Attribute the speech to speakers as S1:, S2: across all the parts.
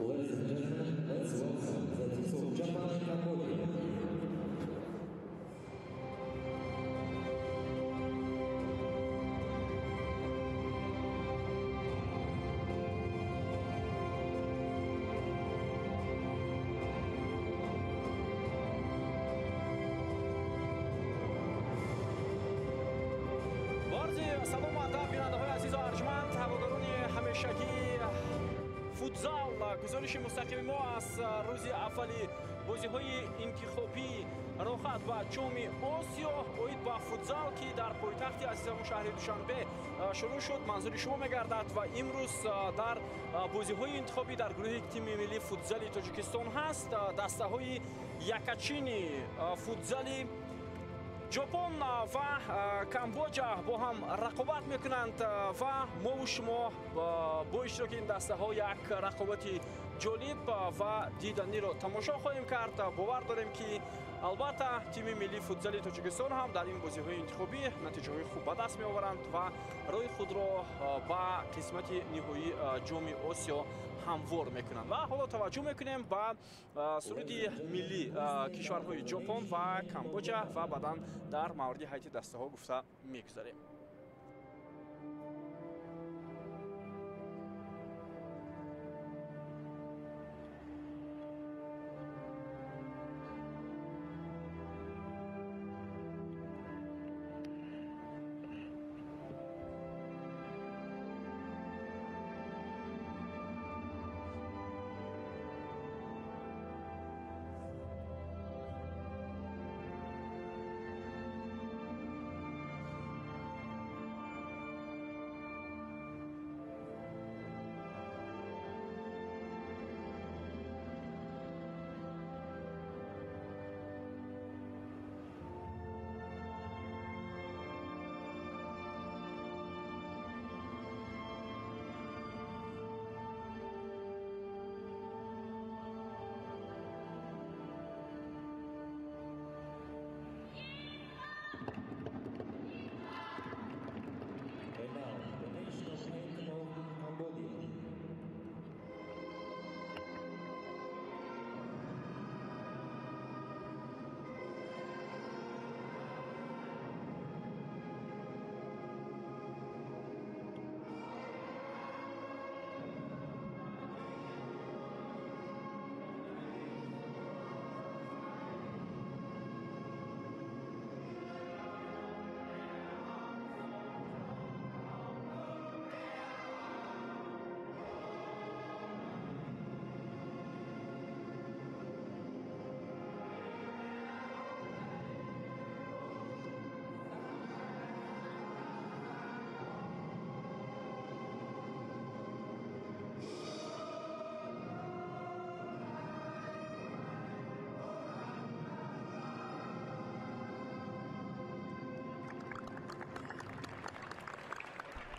S1: Ladies and gentlemen, let's welcome the teams of Japan and Cambodia.
S2: سلام و ادب بیننده‌های عزیز و ارجمند، هواداران همیشگی فوتزال. گزارش مستقیم ما از روز اولی بازی‌های انتخابی راحت و جام آسیا اوید با فوتزال که در پایتخت عزیزمون شهر دوشنبه شروع شد منظور شما می‌گردد و امروز در بازی‌های انتخابی در گروه تیم ملی فوتزال تاجیکستان هست. دسته‌های یکچینی فوتزال ژاپن و کامبوجا با هم رقابت میکنند و ما و شما با اشتراک این دسته ها یک رقابت جالب و دیدنی را تماشا خواهیم کرد. باور داریم که البته تیم ملی فوتزال تاجیکستان هم در این بازی های انتخابی نتیجه های خوب به دست می آورند و راه خود را با قسمت نهایی جام آسیا هموار میکنند. و حالا توجه میکنیم به سرود ملی کشورهای ژاپن و کامبوجا و بعداً در مورد هیئت دسته ها گفته میگذاریم.
S1: And now, the national anthem of Cambodia.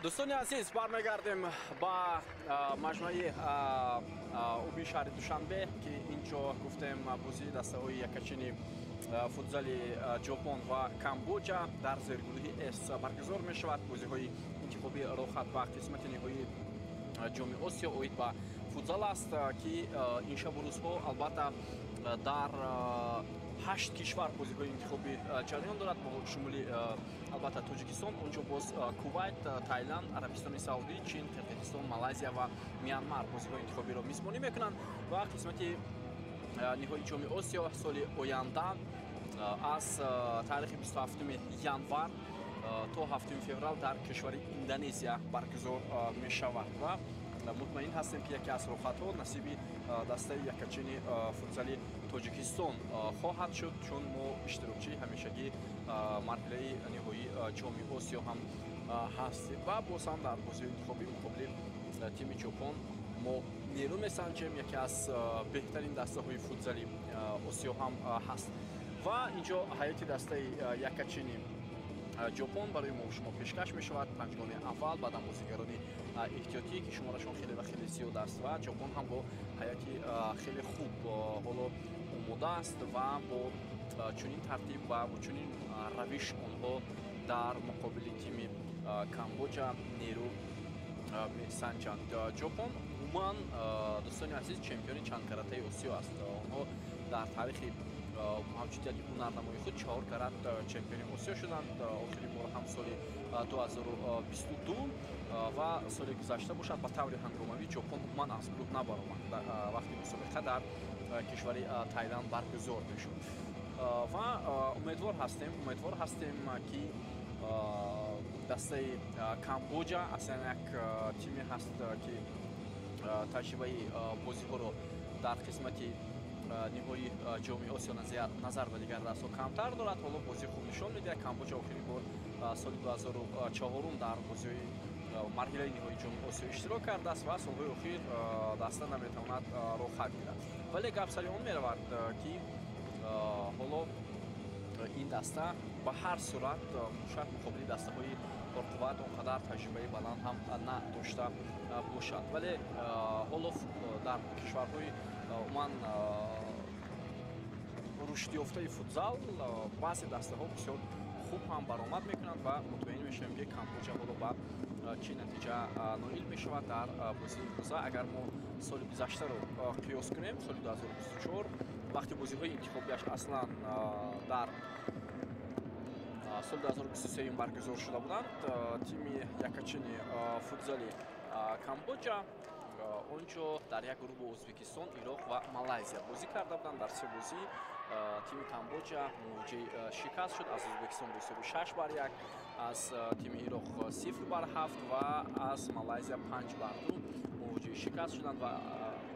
S2: دوستان عزیز، برمیگردیم با مجموعه اوبی شهر دوشنبه که اینجا گفتیم بازی دسته های یکچینی فوتزال ژاپن و کامبوجا در زیرگروه اس برگزار می شود. بازی های انتخابی راحت و قسمت نهایی جام آسیا اوید با فوتزال است که این شب و روزها البته در 8 کشور بازی‌های انتخابی جریان دارد با شمول البته تاجیکستان، اونجا باز کویت، تایلند، عربستان سعودی، چین، قرقیزستان، مالزیا و میانمار بازی‌های انتخابی را میزبانی میکنند و قسمت نهایی جام آسیا سال آینده از تاریخ 27 январ تا 7 فوریه در کشور اندونزیا برگزار می شود و مطمئن هستیم که یکی از رقابت‌ها نصیب دسته یکچینی فوتزال تاجیکستان خواهد شد، چون ما اشتراکچی همیشگی مرحله نهایی جام آسیا هم هستیم و باز هم در بازی انتخابی مقابل تیم ژاپن ما نیرو میسنجیم. یکی از بهترین دسته های فوتزال آسیا هم هست و اینجا هیئت دسته یکچینی ژاپن برای ما شما پیشکش می شود. پنجگانه اول، بعد بازیگران احتیاطی که شمارشون خیلی و خیلی زیاد است و ژاپن هم با هیئتی خیلی خوب حالا آماده است و با چنین ترتیب و چنین روش آنها در مقابل تیم کامبوجا نیرو میسنجند. ژاپن عموما دوستان عزیز چمپیون چند کراته اسیا است. آنها در تاریخ موجودیت هنرنمایی خود 4 کرات چمپیون اسیا شدند. آخرین بار هم سال 2022 و سال گذشته باشد با طور هنگاموی ژاپن عموما از گروه نبرآمد وقتی مسابقه در کشور تایلند برگزار میشد. و امیدوار هستیم که دسته کامبوجا اصلا یک تیمی هست که تجربه بازی‌ها رو در قسمت نهایی جام آسیا نظر به دیگر رسا کمتر دارد. حالا بازی خوب نشان میده. کامبوجا آخرین بار سال 2004 در بازی مرحله نهایی جام آسیا اشتراک کرده است و سال‌های اخیر دسته نمیتواند راه خط گیرد. ولی گپ سر آن میرود که حالا این دسته به هر صورت شاید مقابل دسته‌های پرقوت اونقدر تجربه بلند هم نداشته باشد. ولی حالا در کشورهای عموما رشد یافته فوتزال بعضی دسته‌ها بسیار خوب هم برآمد میکنند و مطمئن میشیم که کامبوجا حالا به چه نتیجه نائل میشود در بازی امروزه. اگر ما سال گذشته رو قیاس کنیم، سال 2024 وقتی بازی‌های انتخابیش اصلا در سال 2023 برگزار شده بودند، تیم یکچنی فوتزالی کامبوجا اونجا در یک گروه با ازبکستان، عراق و مالایزیا بازی کرده بودند. در سه بازی تیم کامبوجا مواجه شکست شد. از ازبکستان با حساب 6-1، از تیم عراق 0-7 و از مالایزیا 5-2 مواجه شکست شدند و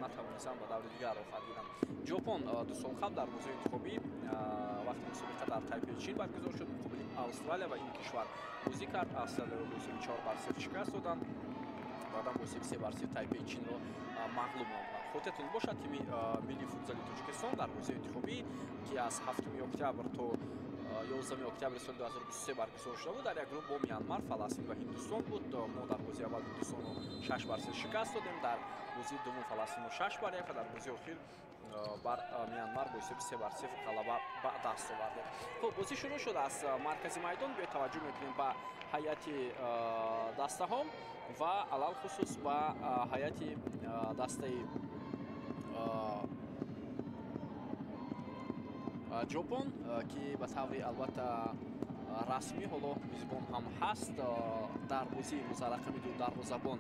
S2: نتوانستند به دور دیگر راه خط گیرند. ژاپن 2 سال قبل در بازی انتخابی وقتی مسابقه در تایپی چین برگزار شد مقابل استرالیا و این کشور بازی کرد. استرالیا رو 4-0 شکست دادند. بعدم با 3-0 تایپی چین رو مغلوب نمودند. خاطرتون باشد تیم ملی فوتزالی تاجیکستان در بازی انتخابی که از 7 اکتبر تا 11 اکتبر سال 2023 برگزار شده بود در یک گروه با میانمار، فلسطین و هندوستان بود. ما در بازی اول هندوستان رو 6-0 شکست دادیم. در بازی دوم فلسطین رو 6-1 و در بازی اخیر بر میانمار با حساب 3-0 غلبه به دست آوردیم. خب بازی شروع شد. از مرکزی میدان به توجه میکنیم به هیئت دسته ها و علل خصوص به هیئت دسته ژاپن که به طور البته رسمی حالا میزبان هم هست. در بازی امروز رقم 2 دروازه‌بان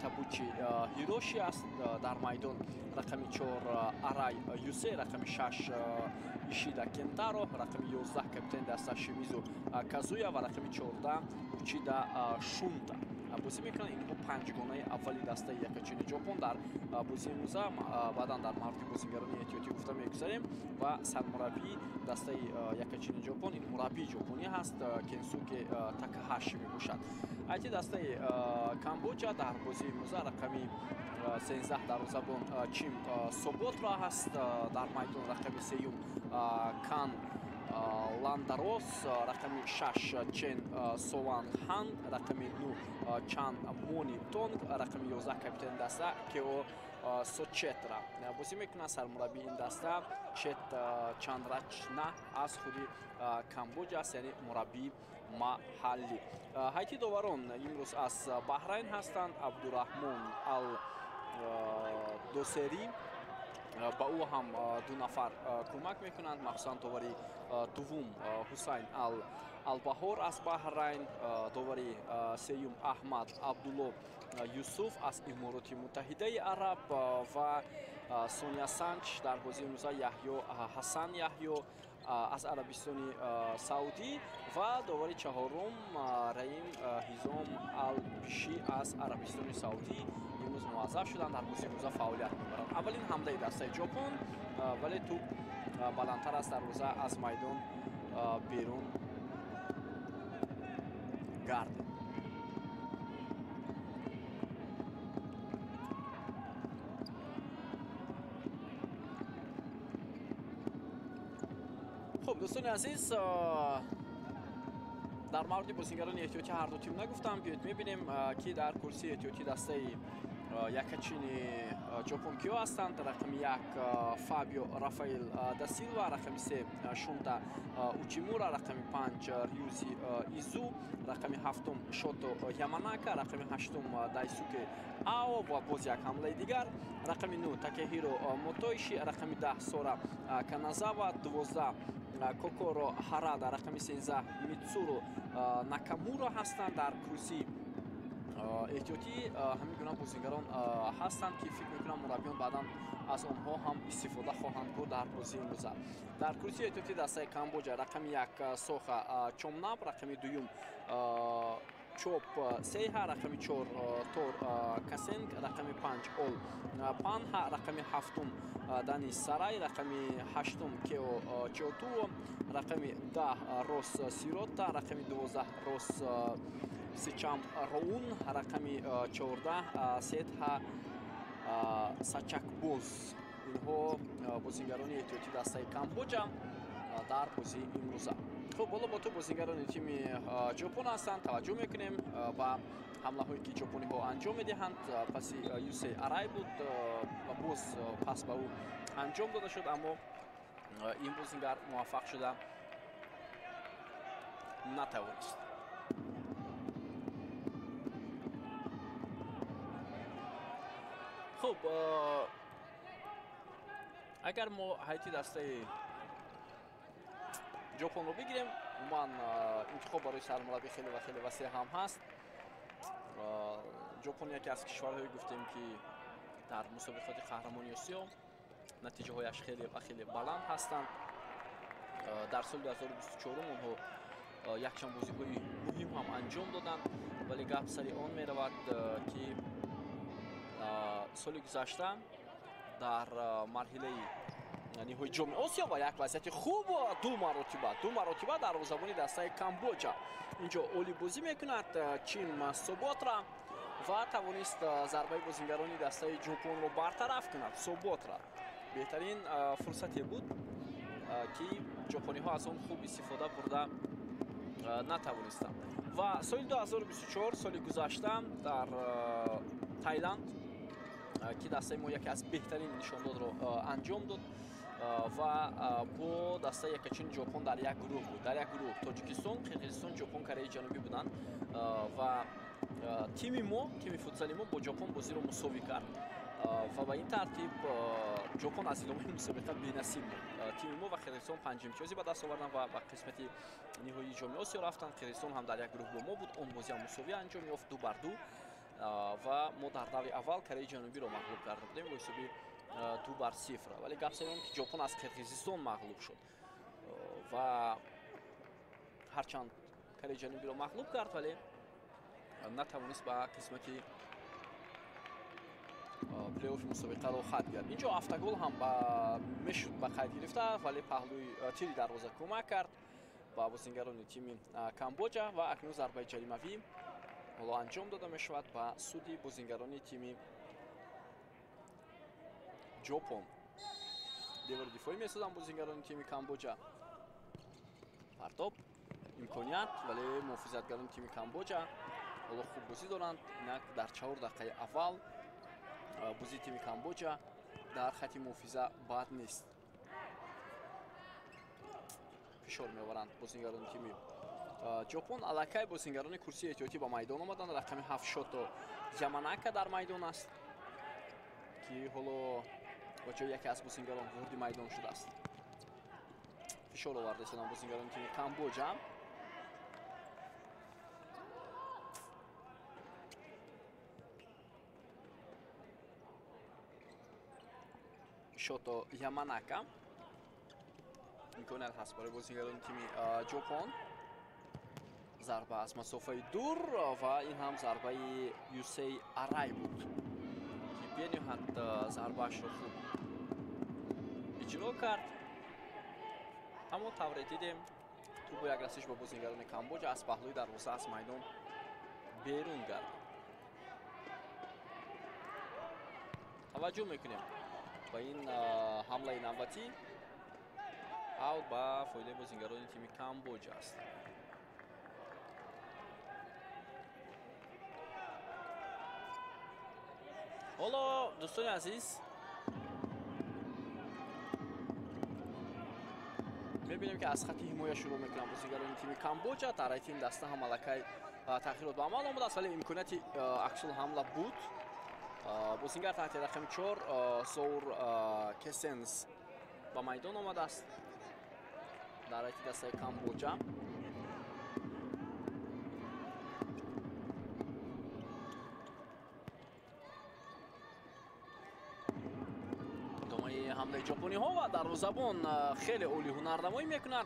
S2: تابوچی هیروشی است. در میدان رقم 4 ارای یوسه، رقم 6 ایشیدا کентارو، رقم 11 کاپیتان دسته شیمیزو کازویا و رقم 14 اوچیدا شونتا بازی میکنند. اینها پنجگانه اولی دسته یکچنی ژاپن در بازی امروزه. بعدا در مورد بازیگران احتیاطی گفته میگذاریم و سرمربی دسته یکچنی ژاپن این مربی ژاپنی هست کنسوکی تاکاهاشی میباشد. هیئت دسته کامبوجا در بازی امروزه رقمی 13 دروازه‌بان چیم سوبوترا هست. در میدان رقم 3 کان لانداروس، رقم 6 چن سوان هانگ، رقم 9 چان مونی تونگ، رقم 11 کاپیتان دسته کیو سوچترا بازی میکنه. سرمربی این دسته چت چاندرچنا از خود کامبوجا است، یعنی مربی محلی. هیئت داوران امروز از بحرین هستند. عبدالرحمن دوسری با او هم 2 نفر کمک میکنند، مخصوصا داوری دوم حسین البهور از بحرین، داوری سیوم احمد عبدالله یوسف از امارات متحده عرب و سونیا سانچ در بازی امروزه یحیی حسن یحیی از عربستان سعودی و داوری چهارم رحیم هیزام البشی از عربستان سعودی امروز موظف شدند در بازی امروزه فعالیت می‌کنند. اولین حمله دسته ژاپن ولی توپ بلندتر از دروازه از میدان بیرون گردید. خب دوستان عزیز، дар мавриди бозингарони эҳтиётӣ ҳарду тим нагуфтам. биёед мебинем ки дар курсии эҳтиётӣ дастаи якачини ҷопон киё ҳастанд. рақами 1 Фабио Рафаэл да Силва, рақами 3 Шунта Учимура, рақами 5 Рюзи Изу, рақами 7 Шото Яманака, рақами 8 Дайсуке Ао ва боз як ҳамлаи дигар, рақами 9 Такехиро Мотоиши, рақами 10 Сора Каназава, 12 Кокоро Харада, рақами 13 Митсуру Накамура ҳастанд. дар курси эҳтиётӣ ҳамин гуна бозингарон ҳастанд ки фикр мекунам мураббиён баъдан аз онҳо ҳам истифода хоҳанд бурд дар бозии имрӯза. дар курсии эҳтиётӣ дастаи Камбоҷа рақами 1 Соха Чомнаб, рақами 2 Чоп Сейҳа, рақами 4 Тор Касенг, рақами 5 Ол Панҳа, рақами 7 Данис Сарай, рақами 8 Кео Чиотуо, рақами 10 Рос Сирота, рақами 12 Рос Сичам Роун, рақами 14 Сетҳа Сачакбоз. инҳо бозингарони эҳтиётӣ дастаи Камбоҷа дар бозии имрӯза. хуб, боло бо ту бозингарони тими ҷопон ҳастанд. таваҷҷӯҳ мекунем ба ҳамлаҳое ки ҷопониҳо анҷом медиҳанд. паси Юсей Арай буд, боз пас ба ӯ анҷом дода шуд, аммо ин бозингар муваффақ шуда натавонист. хуб, агар мо ҳайти дастаи ҷопонро бигирем, умуман интихоб барои сармураббӣ хеле ва хеле васеъ ҳам ҳаст. ҷопон яке аз кишварҳое гуфтем ки дар мусобиқоти қаҳрамони Осиё натиҷаҳояш хеле ва хеле баланд ҳастанд. дар соли 2024 онҳо якчанд бозиҳои муҳим ҳам анҷом доданд, вале гап сари он меравад ки соли гузашта дар марҳилаи ниҳои ҷоми Осиё ва як вазъияти хуб ду маротиба дарвозабони дастаи Камбоҷа инҷо олибозӣ мекунад Чин Соботра ва тавонист зарбаи бозингарони дастаи ҷопонро бартараф кунад. Соботра беҳтарин фурсате буд ки ҷопониҳо аз он хуб истифода бурда натавонистанд. ва соли 2024 соли гузашта дар Тайланд ки дастаи мо яке аз беҳтарин нишондодро анҷом дод ва бо дастаи якачини ҷопон дар як гурӯҳ буд. дар як гурӯҳ Тоҷикистон, Қирғизистон, Ҷопон, Кореяи Ҷанубӣ буданд ва тими мо, тими футзали мо бо Ҷопон бозиро мусовӣ кард ва ба ин тартиб ҷопон аз идомаи мусобиқа бенасиб буд. тими мо ва Қирғизистон 5 имтиёзӣ ба даст оварданд ва ба қисмати ниҳоии ҷоми Осиё рафтанд. Қирғизистон ҳам дар як гурӯҳ бо мо буд, он бозӣ ҳам мусовӣ анҷом ёфт 2-2 ва мо дар даври аввал Кореяи Ҷанубиро мағлуб карда будем бо ҳисоби 2-0. вале гап сари он ки ҷопон аз Қирғизистон мағлуб шуд ва ҳарчанд Кореяи Ҷанубиро мағлуб кард, вале натавонист ба қисмати плейофи мусобиқаро хат гирад. инҷо автогол ҳам мешуд ба қайд гирифта, вале паҳлӯи тири дарвоза кӯмак кард ба бозингарони тими Камбоҷа ва акнун зарбаи ҷаримавӣ ҳоло анҷом дода мешавад ба суди бозингарони тими ҷопон. девори дифоӣ месозанд бозингарони тими Камбоҷа. партоб имконият, вале муҳофизатгарони тими Камбоҷа ҳоло хуб бозӣ доранд. инак дар 4 дақиқаи аввал бозии тими Камбоҷа дар хати муҳофиза бад нест. фишор меоваранд бозингарони тими ҷопон. аллакай бозингарони курсии эҳтиётӣ ба майдон омаданд. рақами 7 Шото Яманака дар майдон аст ки ҳоло ба ҷои яке аз бозингарон ворди майдон шудааст. фишор оварда истоданд бозингарони тими Камбоҷа. Шото Яманака имконият ҳаст барои бозингарони тими ҷопон. зарба аз масофаи дур ва ин ҳам зарбаи Юсей Арай буд ки бениҳат зарбаашро хуб иҷро кард. ҳамон тавре дидем ту бо як расиш ба бозингарони Камбоҷа аз паҳлӯи дарвоза аз майдон берун гардид. таваҷҷӯҳ мекунем ба ин ҳамлаи навбатӣ. аут ба фоидаи бозингарони тими Камбоҷа аст. حالا دوستان عزیز می‌بینیم که از خط حمایت شروع می‌کنن بازیگران تیم کامبوجا. در این دسته هم الکی تغییرات به عمل آمده است ولی امکانات عکس الحمله بود. بازیگر تحت رقم 4 سور کسنس با میدان آمده است در این دسته کامبوجا. ادامه حمله ژاپنی ها و دروازه‌بان خیلی عالی هنرنمایی میکند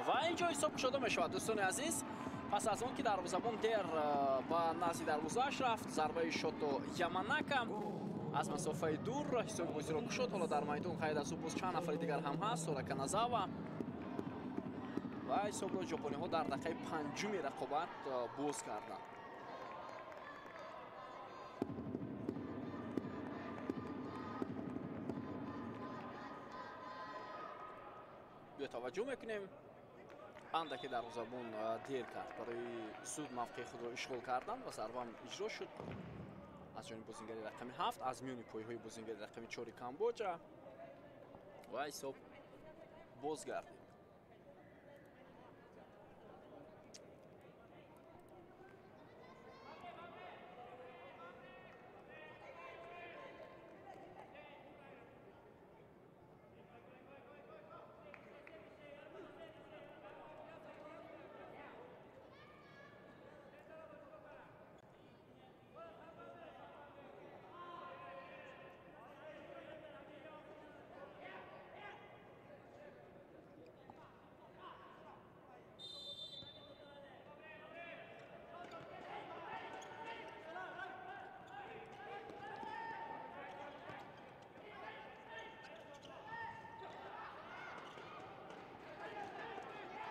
S2: و اینجا حساب شده میشود دوستان عزیز. پس از اون که دروازه‌بان دیر با نزد دروازه‌اش رفت، ضربه شوتو یاماناکا از مسافه دور حساب بازی را کشید. حالا در میدان خیلی از باز چند نفر دیگر هم هست، سورا کانازاوا و حساب را ژاپنی ها در دقیقه پنجم رقابت باز کردند. بیا توجه میکنیم اندکی دروازه‌بان دیر کرد برای زود موقع خود را اشغال کردن و ضربه هم اجرا شد از جانب بازیگری رقم 7 از میان پایه‌های بازیگری رقم 4 کامبوجا و حساب بازگردید.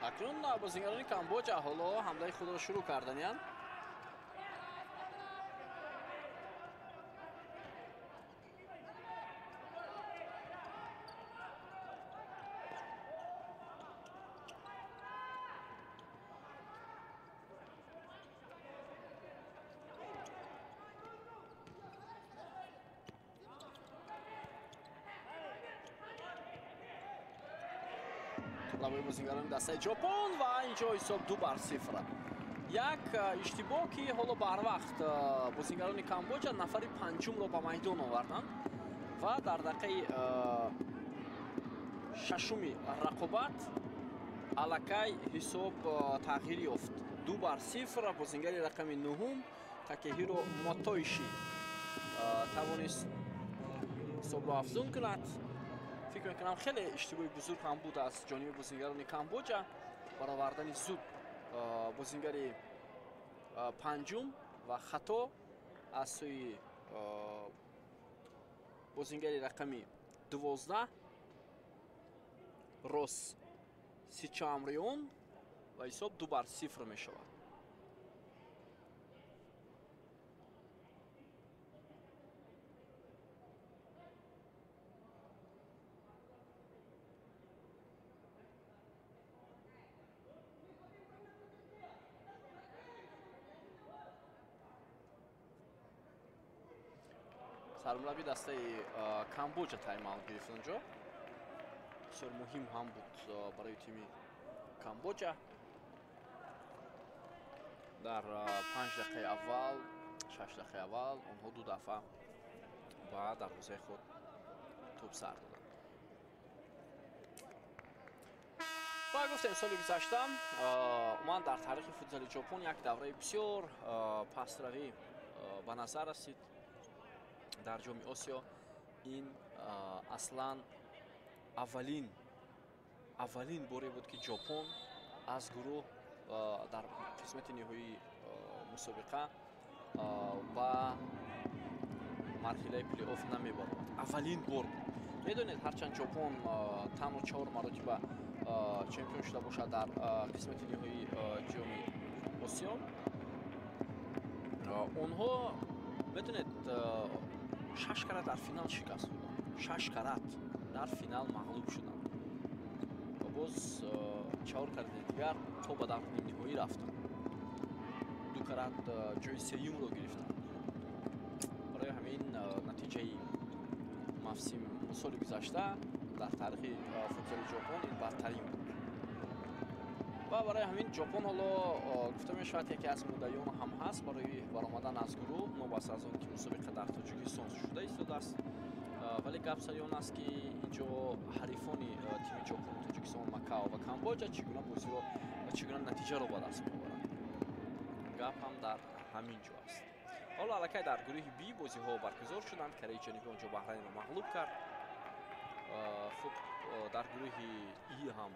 S2: اکنون بازیگران کامبوجا حالا حمله خود را شروع کردند. لبای بازیگران دسته ژاپن و اینجا حساب 2-0. یک اشتباه که حالا بر وقت بازیگران کامبوجا نفر پنجم را به میدان آوردند و در دقیقه ششم رقابت الکی حساب تغییر یافت. 2-0 بازیگری رقم 9 تاکهیرو موتویشی توانست حساب را افزون کند. فکر میکنم خیلی اشتباه بزرگ هم بود از جانب بازیگران کامبوجا برآوردن زود بازیگری پنجم و خطا از سوی بازیگری رقم 12 روس سیچامریون و حساب 2-0 می شود. سرمربی دسته کامبوجا تایم اوت گرفت اونجا. بسیار مهم هم بود برای تیم کامبوجا. در 5 دقیقه اول 6 دقیقه اول اونها 2 دفعه با دروازه خود توپ سر دادند. و گفتم سال گذشته من در تاریخ فوتبال ژاپن یک دوره بسیار پس‌روی به نظر رسید. در جام آسیا این اصلا اولین باری بود که ژاپن از گروه در قسمت نهایی مسابقه و مرحله پلی آف نمی‌برد. اولین بار بود. میدونید هرچند ژاپن تنها 4 مرتبه چمپیون شده باشد در قسمت نهایی جام آسیا، اونها میدونید 6 کرات در فینال شکست بودن. 6 کرات در فینال مغلوب شدن و باز 4 کرات دیگر تا به در نیم نهایی رفتن. 2 کرات جای سوم رو گرفتن. برای همین мавсим соли гузашта дар таърихи футзоли ҷопон ин бартарин буд. ва барои ҳамин ҷопон ҳоло гуфта мешавад яке аз муддаиён ҳам ҳаст барои баромадан аз гурӯҳ нобаста аз он ки мусобиқа дар тоҷикистон шуда истодааст. вале гап сари он аст ки инҷо ҳарифони тими ҷопони тоҷикистон Макао ва Камбоҷа чӣ гуна бозиро ва чӣ гуна натиҷаро ба даст меоваранд. гап ҳам дар ҳамин ҷо аст. ҳоло аллакай дар гурӯҳи б бозиҳо баргузор шуданд. Кореяи ҷанубӣ онҷо баҳрайнро мағлуб кард. дар гурӯҳи и ҳам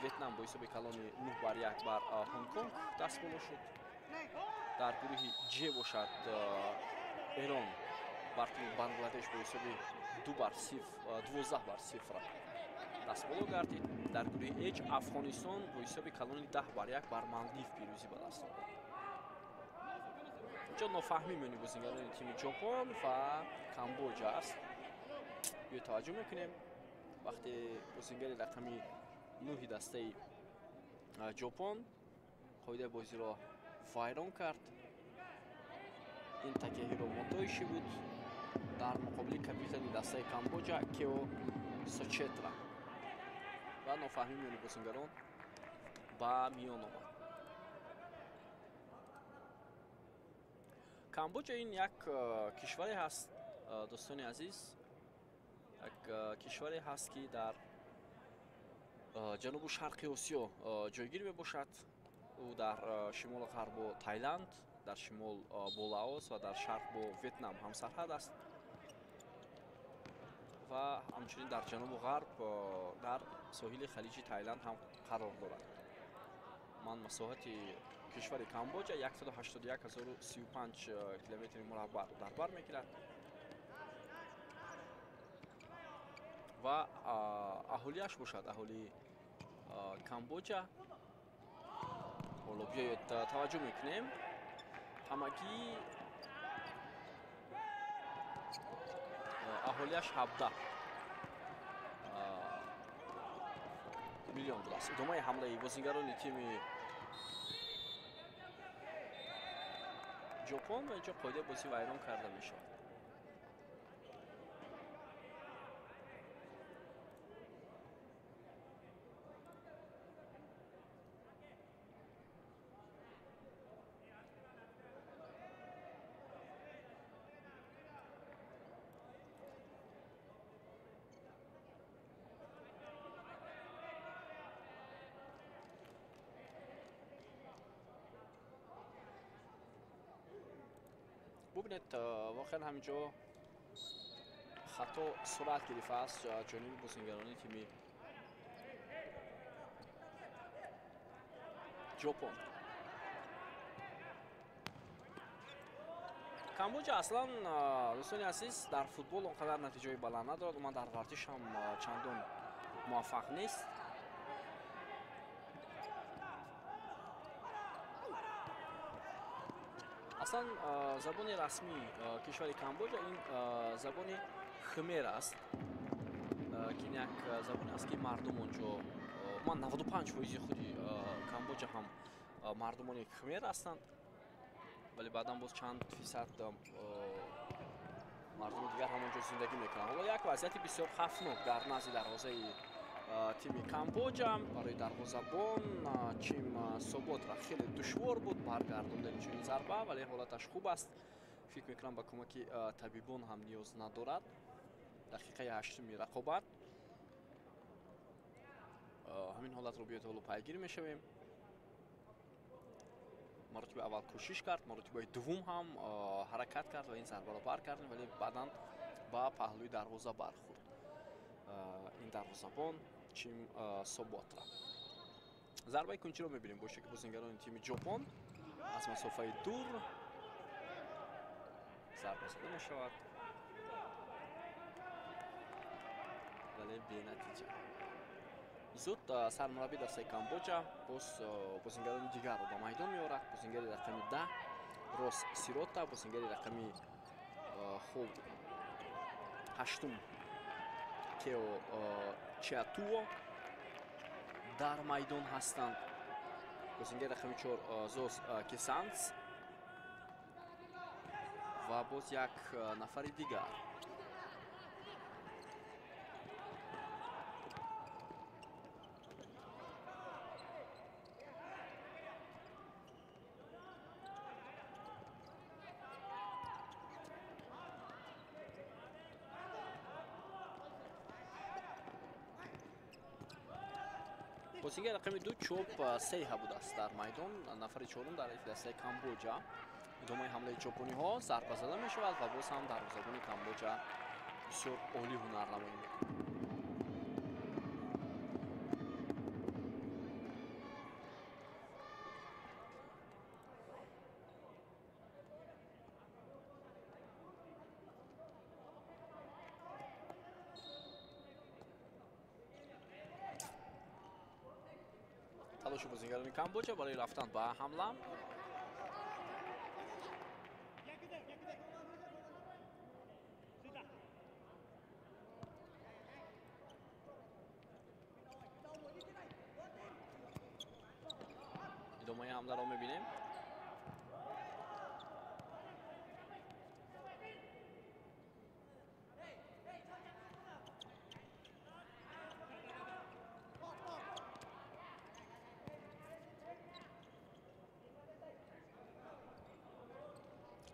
S2: ветнам бо ҳисоби калони 9-1 бар Ҳонконг дастболо шуд. дар гурӯҳи ҷ бошад Эрон бар тими Бангладеш бо ҳисоби 12-0 дастболо гардид. дар гурӯҳи H Афғонистон бо ҳисоби калони 10-1 бар Малдив пирӯзӣ ба даст овард. инҷо нофаҳмӣ меёни бозингарони тими ҷопон ва Камбоҷа аст. биё таваҷҷӯҳ мекунем вақте бозингари рақами 9 дастаи ҷопон қоидаи бозиро вайрон кард. ин такяҳиро мотоиши буд дар муқобили капитани дастаи Камбоҷа Кео Сочетра ва нофаҳмӣ меёни бозингарон ба миён омад. Камбоҷа ин як кишваре ҳаст дӯстони азиз, як кишваре ҳаст ки дар ҷанубу шарқи Осиё ҷойгир мебошад. ӯ дар шимолу ғарб бо Тайланд, дар шимол бо Лаос ва дар шарқ бо Ветнам ҳамсарҳад аст ва ҳамчунин дар ҷанубу ғарб дар соҳили халиҷи Тайланд ҳам қарор дорад. ман масоҳати кишвари Камбоҷа 181,035 километри мураббаъ дар бар мегирад ва аҳолияш бошад аҳолии Камбоҷа. ҳоло биёед таваҷҷӯҳ мекунем. ҳамагӣ аҳолияш 17 миллион будааст. идомаи ҳамлаи бозингарони тими ҷопон ва инҷо қоидаи бозӣ вайрон карда мешавад. бубинед воқеан ҳаминҷо хато сурат гирифтааст ҷониби бозингарони тими ҷопон. Камбоҷа аслан дӯстони азиз дар футбол он қадар натиҷаи баланд надорад. ман дар вартиш ҳам чандон муваффақ нест. аслан забони расмии кишвари Камбоҷа ин забони хмер аст ки ин як забоне аст ки мардум онҷо 95% худи Камбоҷа ҳам мардумони хмер ҳастанд, вале баъдан боз чанд фисад мардуми дигар ҳам онҷо зиндагӣ мекунанд. ҳоло як вазъияти бисёр хавфнок дар назди дарвозаи тими Камбоҷа. барои дарвозабон Чим Соботра хеле душвор буд баргардондани чунин зарба, вале ҳолаташ хуб аст. фикр мекунам ба кӯмаки табибон ҳам ниёз надорад. дақиқаи 8-уми рақобат. ҳамин ҳолатро биёед ҳоло пайгир мешавем. маротиби аввал кӯшиш кард, маротибаи дуввум ҳам ҳаракат кард ва ин зарбаро бар кардем, вале баъдан ба паҳлӯи дарвоза бархӯрд ин дарвозабон Чим Соботра. зарбаи кунчиро мебинем бо шакли бозингарони тими ҷопон аз масофаи дур зарба зада мешавад, вале бенатиҷа. зуд сармураббии дастаи Камбоҷа боз бозингарони дигарро ба майдон меорад. бозингари рақами 10 Рос Сирота, бозингари рақами 8 Кео Чиатуо дар майдон ҳастанд. бозингари рақами 4 Зос Кесанс ва боз як нафари дигар بازیگر رقم 2 چوب 3 بود است در میدان. نفر چهارم در دسته کامبوجا. ادامه حمله ژاپنی ها ضربه زده می شود و باز هم دروازه‌بان کامبوجا بسیار عالی هنرنمایی می‌کند. تلاش بازیگران کامبوجا برای رفتن به حمله. ادامه حمله را می‌بینیم.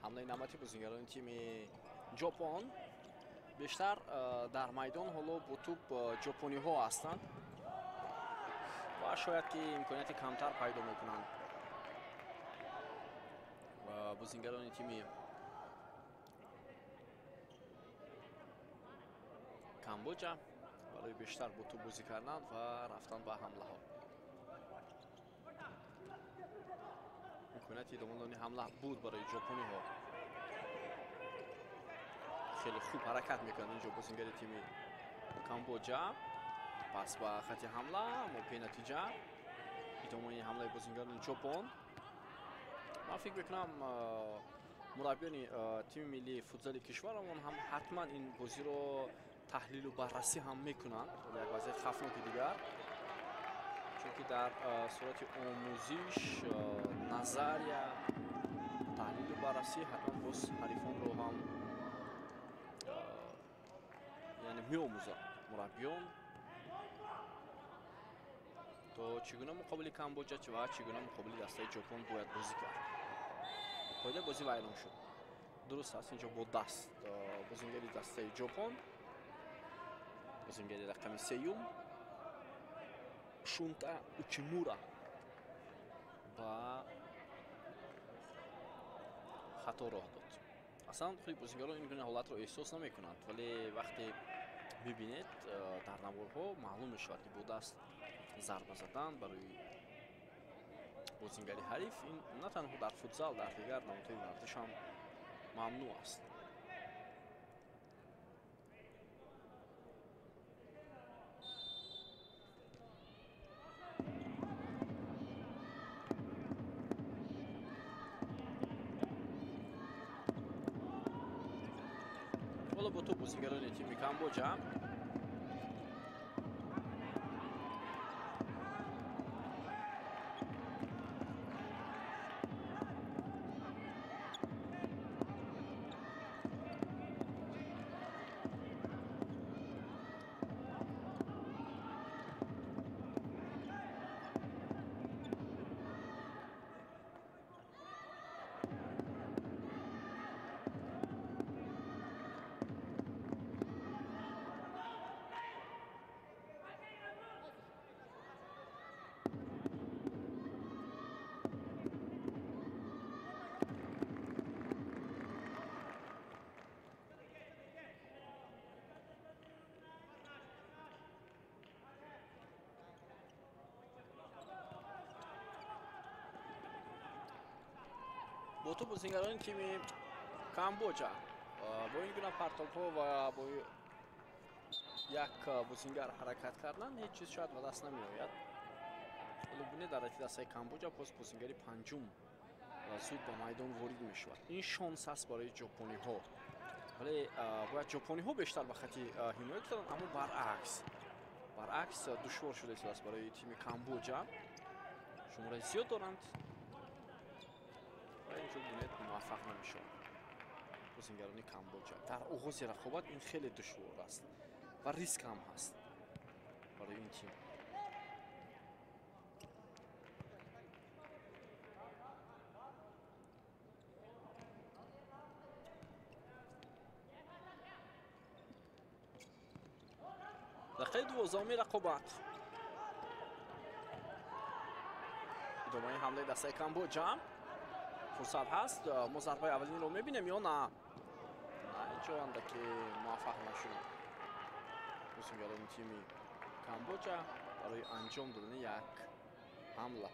S2: حمله نمتی بازیگران تیم ژاپن بیشتر در میدان حالا با توپ ژاپنی ها هستند و شاید که امکانیت کمتر پیدا میکنند و بازیگران تیم کامبوجا برای بیشتر با توپ بازی کردن و رفتن به حمله ها. امکانیت ادامه حمله بود برای ژاپنی ها. خیلی خوب حرکت میکنند اینجا بازیگر تیم کامبوجا. پس به خط حمله موقع نتیجه ادامه حمله بازیگران ژاپن. من فکر میکنم مربیان تیم ملی فوتبال کشورمون هم حتما این بازی رو تحلیل و بررسی هم میکنند. یک وضعیت خفناک دیگر چون که در صورت آموزش نظر یا تحلیل و بررسی حتما باز حریفان رو هم یعنی می‌آموزند مربیان تو چگونه مقابل کامبوجا و چگونه مقابل دسته ژاپن باید بازی کرد. قاعده بازی اعلام شد. درست است اینجا با دست بازیگری دسته ژاپن بازیگری رقم 3 شونتا اوچیمورا با خطا راه داد. اصلا خیلی بازیگران این حالت رو احساس نمی‌کنند ولی وقتی ببینید در نوارها معلوم می‌شود که با دست ضربه زدن برای بازیگری حریف این نه تنها در فوتبال در دیگر نمادهای ورزش هم ممنوع است. حالا با تو بازیگران تیم کامبوجا با تو بازیگران تیم کامبوجا با این گونه پرتاب ها و با یک بازیگر حرکت کردن هیچ چیز شاید به دست نمی آید. ولی در دسته کامبوجا پس بازیگری پنجم زود به میدان وارد می شود. این شانس است برای ژاپنی ها ولی باید ژاپنی ها بیشتر به خط حمایت کنند اما برعکس دشوار شده است برای تیم کامبوجا. شماره زیاد دارند و اینجا بینید موفق نمیشون بازیگران کامبوجا. در آغاز رقابت این خیلی دشوار است و ریسک هم هست برای این تیم. دقیقه 12 رقابت ادامه حمله دسته کامبوجا. فرصت هست ما ضربه اولین رو میبینیم یا نه؟ اینجا اندکی موفق نشدن بازیکنان تیم کامبوجا برای انجام دادن یک حمله.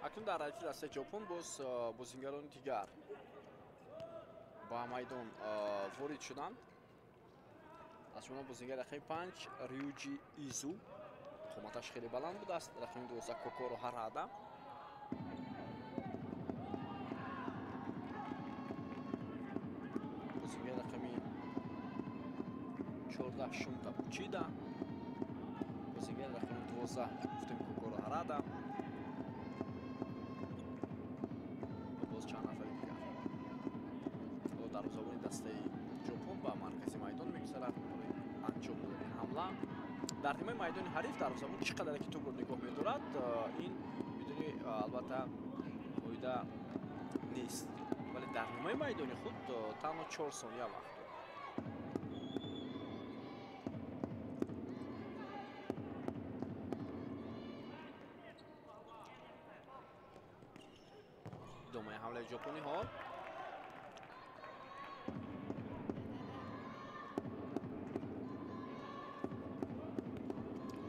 S2: اکنون در حالت دسته ژاپن باز بازیکنان دیگر با میدان وارد شدند. از اونها بازیکن رقم 5 ریوجی ایزو قامتش خیلی بلند بود است. رقم 12 کوکورو هارادا. بازیکن رقم 14 شونتا اوچیدا. بازیکن رقم 12 گفتیم کوکورو هارادا. باز چند نفر دیگر. دروازه‌بان دسته ژاپن با مرکز میدان میگذرد انجام دادن حمله. در نیمه میدان حریف دروازه‌بان چقدر که توپ رو نگاه می‌دارد این بدون البته فایده نیست، ولی در نیمه میدان خود تنها 4 ثانیه وقت دارد. ادامه حمله ژاپنی ها.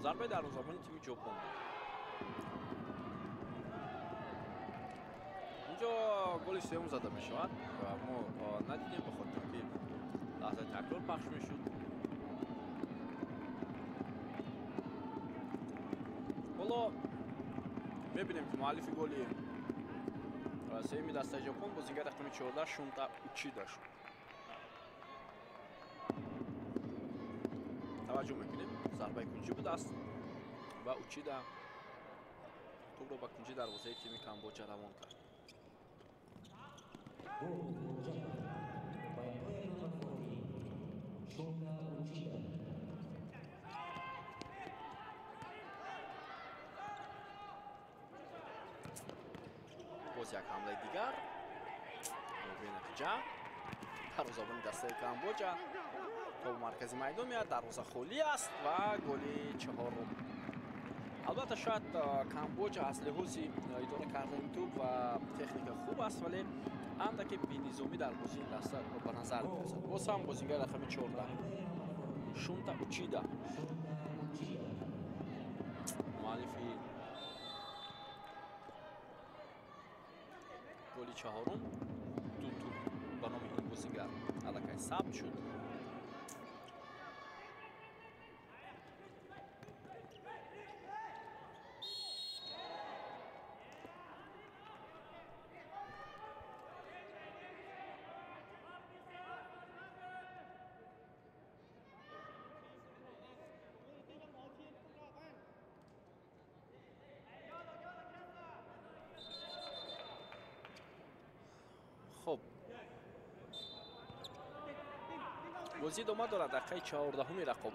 S2: ضربه دروازه‌بان تیم ژاپن. اینجا گل سوم زده می شود و ما ندیدیم به خاطر که لحظه تکرار پخش می شد. حالا می بینیم که مؤلف گلی سوم دسته ژاپن بازیکن رقم 14 شونتا اوچیدا شد. توجه میکنیم ضربه کنجی بود است و اوچیدا توپ رو با کنجی دروازه تیم کامبوجا روان کرد. باز یک حمله دیگر به نتیجه دروازه‌بان دسته کامبوجا توپ مرکز میدان میاد. دروازه خالی است و گل چهارم. البته شاید کامبوجا از لحاظ اداره کردن توپ و تکنیک خوب است، ولی اندکی بی‌نظامی در بازی این دسته به نظر می‌رسد. باز هم بازیکن رقم 14 شونتا اوچیدا مؤلفی گل چهارم دو توپ به نام این بازیگر الکی ثبت شد. خب بازی ادامه دارد. دقیقه 14 رقابت.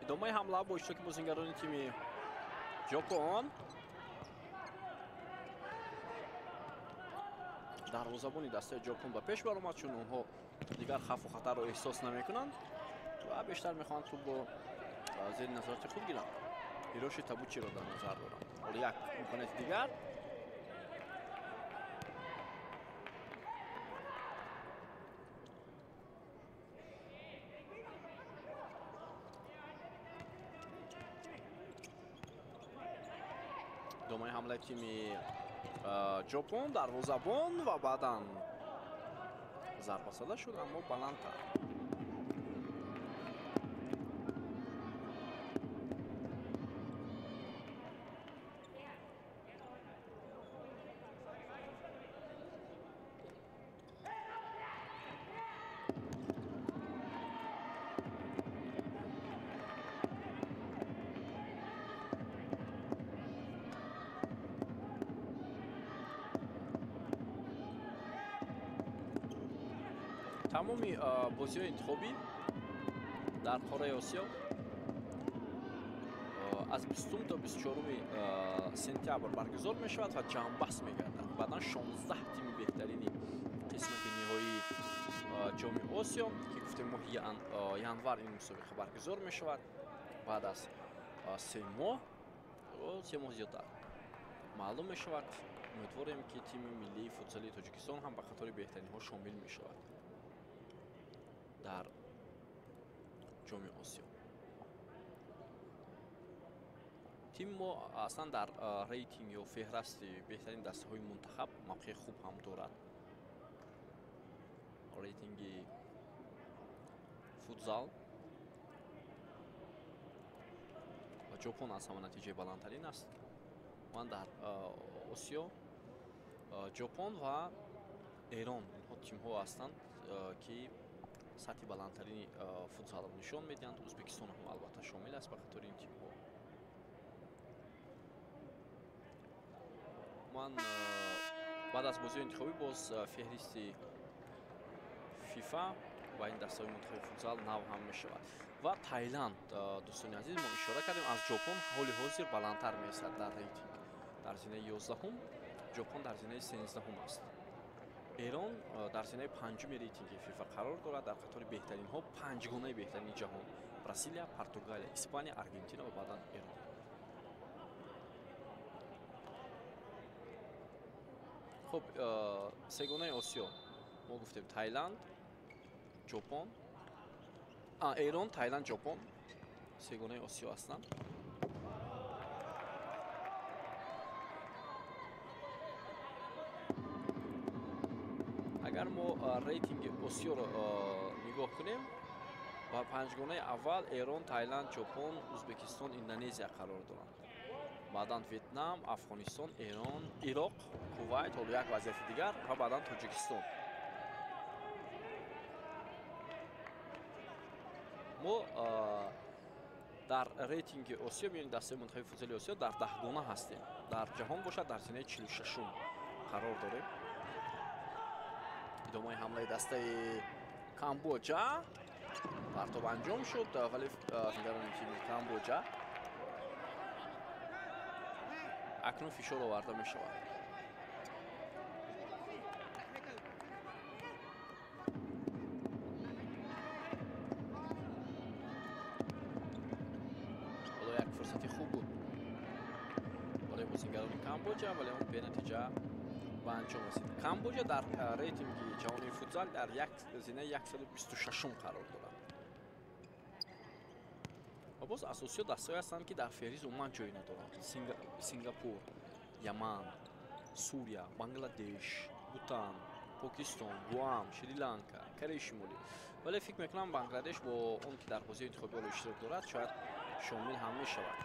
S2: ادامه حمله با اشتراک بازیکنان تیم ژاپن. دروازه‌بان دسته ژاپن به پیش برآمد چون اونها دیگر خوف و خطر را احساس نمی‌کنند و بیشتر می‌خواهند توپ با زیر نظارت خود گیرند. هیروشی تابوچی را در نظر دارم. حالا یک امکانات دیگر. идомаи ҳамлаи тими ҷопон дарвозабон ва баъдан зарбазада шуд, аммо баландтар. тамоми бозиҳои интихобӣ дар қораи Осиё аз 20 то 24 сентябр баргузор мешавад ва ҷамъбаҳс мегардад. баъдан 16 тими беҳтарини қисмати ниҳоии ҷоми Осиё ки гуфтем моҳи январ ин мусобиқа баргузор мешавад. баъд аз 3 моҳ зиёдтар маълум мешавад. умедворем ки тими миллии футзали Тоҷикистон ҳам ба қатори беҳтаринҳо шомил мешавад дар ҷоми Осиё. тими мо аслан дар рейтинг ё феҳрасти беҳтарин дастаҳои мунтахаб мавқеи хуб ҳам дорад. рейтинги футзал ва ҷопон аз ҳама натиҷаи баландтарин аст. ман дар Осиё ҷопон ва Эрон инҳо тимҳо ҳастанд ки сатҳи баландтарини футзалро нишон медиҳанд. ӯзбекистон ҳам албатта шомил аст ба қатори ин тимҳо. ман баъд аз бозиҳои интихобӣ боз феҳристи фифа ва ин дастаҳои мунтахаби футзал нав ҳам мешавад. ва Таиланд, дӯстони азиз, мо ишора кардем аз ҷопон ҳоли ҳозир баландтар меистад дар рейтинг. дар зинаи 11-ум, ҷопон дар зинаи 13-ум аст. Эрон дар зинаи 5-уми рейтинги фифа қарор дорад дар қатори беҳтаринҳо 5 беҳтарини ҷаҳон: Бразилия, Португалия, Испания, Аргентина ва баъдан Эрон. хуб, сегонаи Осиё мо гуфтем Таиланд, ҷопон, Эрон, Таиланд, ҷопон сегонаи Осиё ҳастанд. агар мо рейтинги Осиёро нигоҳ кунем, ба 5 аввал Эрон, Таиланд, ҷопон, Ӯзбекистон, Индонезия қарор доранд. баъдан Ветнам, Афғонистон, Эрон, Ироқ, Кувайт, ҳоло як вазъияти дигар, ва баъдан Тоҷикистон. мо дар рейтинги Осиё меёни дастаи мунтахаби футзали Осиё дар 10 ҳастем. дар ҷаҳон бошад дар зинаи 46-ум қарор дорем. идомаи ҳамлаи дастаи Камбоҷа партоб анҷом шуд, вале фигарони тими Камбоҷа акнун фишор оварда мешавад. ҳоло як фурсати хуб буд барои бозигарони Камбоҷа, вале он бенатиҷа ба анҷом расид. Камбоҷа дар рейтинги ҷаҳонии футзал дар зинаи 126-ум қарор дорад. ва боз аз Осиё дастаҳое ҳастанд ки дар феҳрист умуман ҷой надоранд. Сингапур, Яман, Сурия, Бангладеш, Бутан, Покистон, Гуам, Шри-Ланка, Кореяи Шимолӣ. вале фикр мекунам Бангладеш бо он ки дар бозиҳои интихобӣ ҳоло иштирок дорад, шояд шомил ҳам мешавад.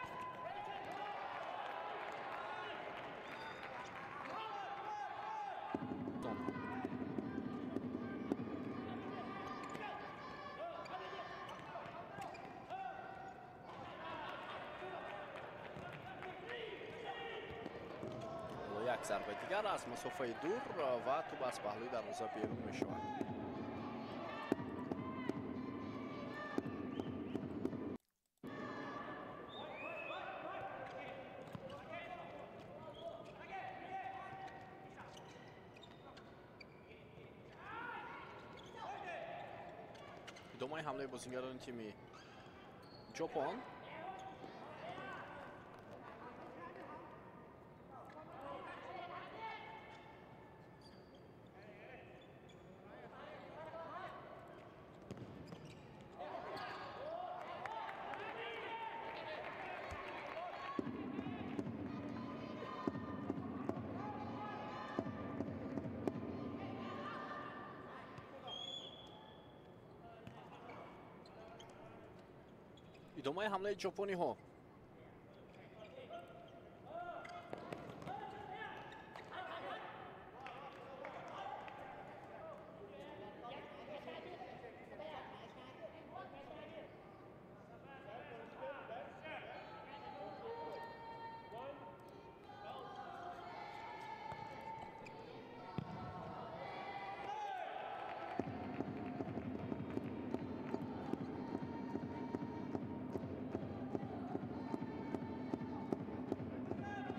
S2: як зарбаи дигар аз масофаи дур ва туб аз паҳлӯи дарвоза берун мешавад. идомаи ҳамлаи бозигарони тими ҷопон ادامه حمله ژاپنی ها.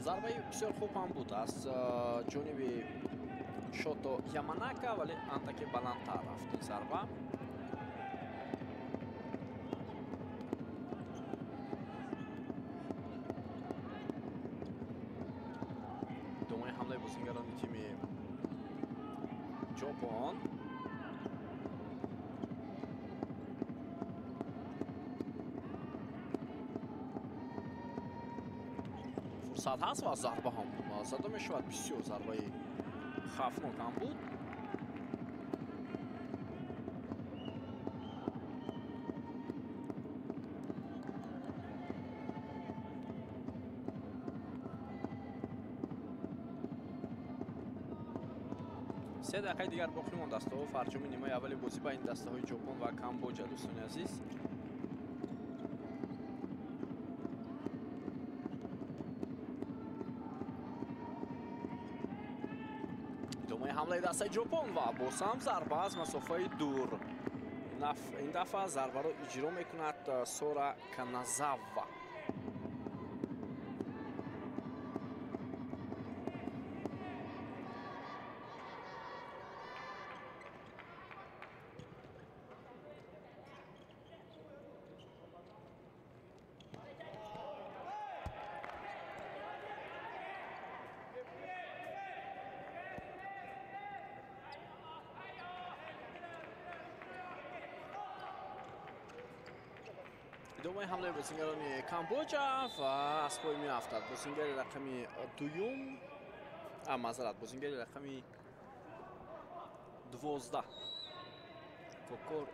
S2: ضربه بسیار خوب هم بود از جانب شوتو یاماناکا، ولی اندکی بلندتر رفت این ضربه. ادامه حمله بازیکنان تیم ژاپن. فرصت هست و ضربه هم زده می شود. بسیار ضربه خطرناک هم بود. سه دقیقه دیگر باقی مانده است و فرجام نیمه اول بازی بین دسته های ژاپن و کامبوجا. دوستان عزیز، ادامه حمله دسته ژاپن و باز هم ضربه از مسافه دور. این دفعه ضربه را اجرا میکند سورا کانازاوا. ادامه حمله بازیکنان کامبوجا و از پای می افتد بازیکن رقمی دوم، معذرت بازیکن رقمی 12 کوکور،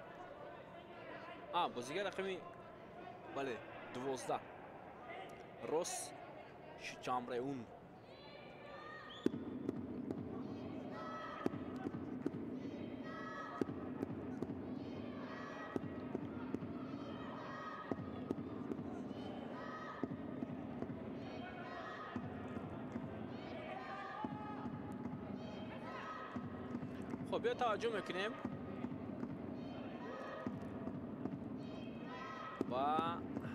S2: بازیکن رقمی بله 12 روس شچامرئون. خب بیا توجه میکنیم و